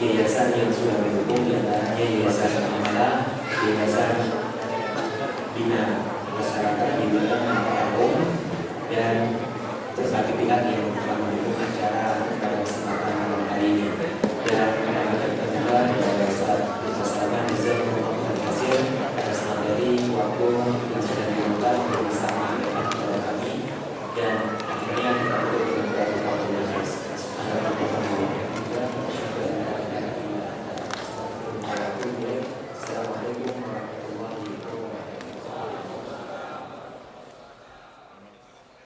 yayasan yang sudah mendukung, diantaranya Yayasan Amalah, Yayasan Bina Masyarakat di Kampung, dan berbagai pihak yang telah mendukung acara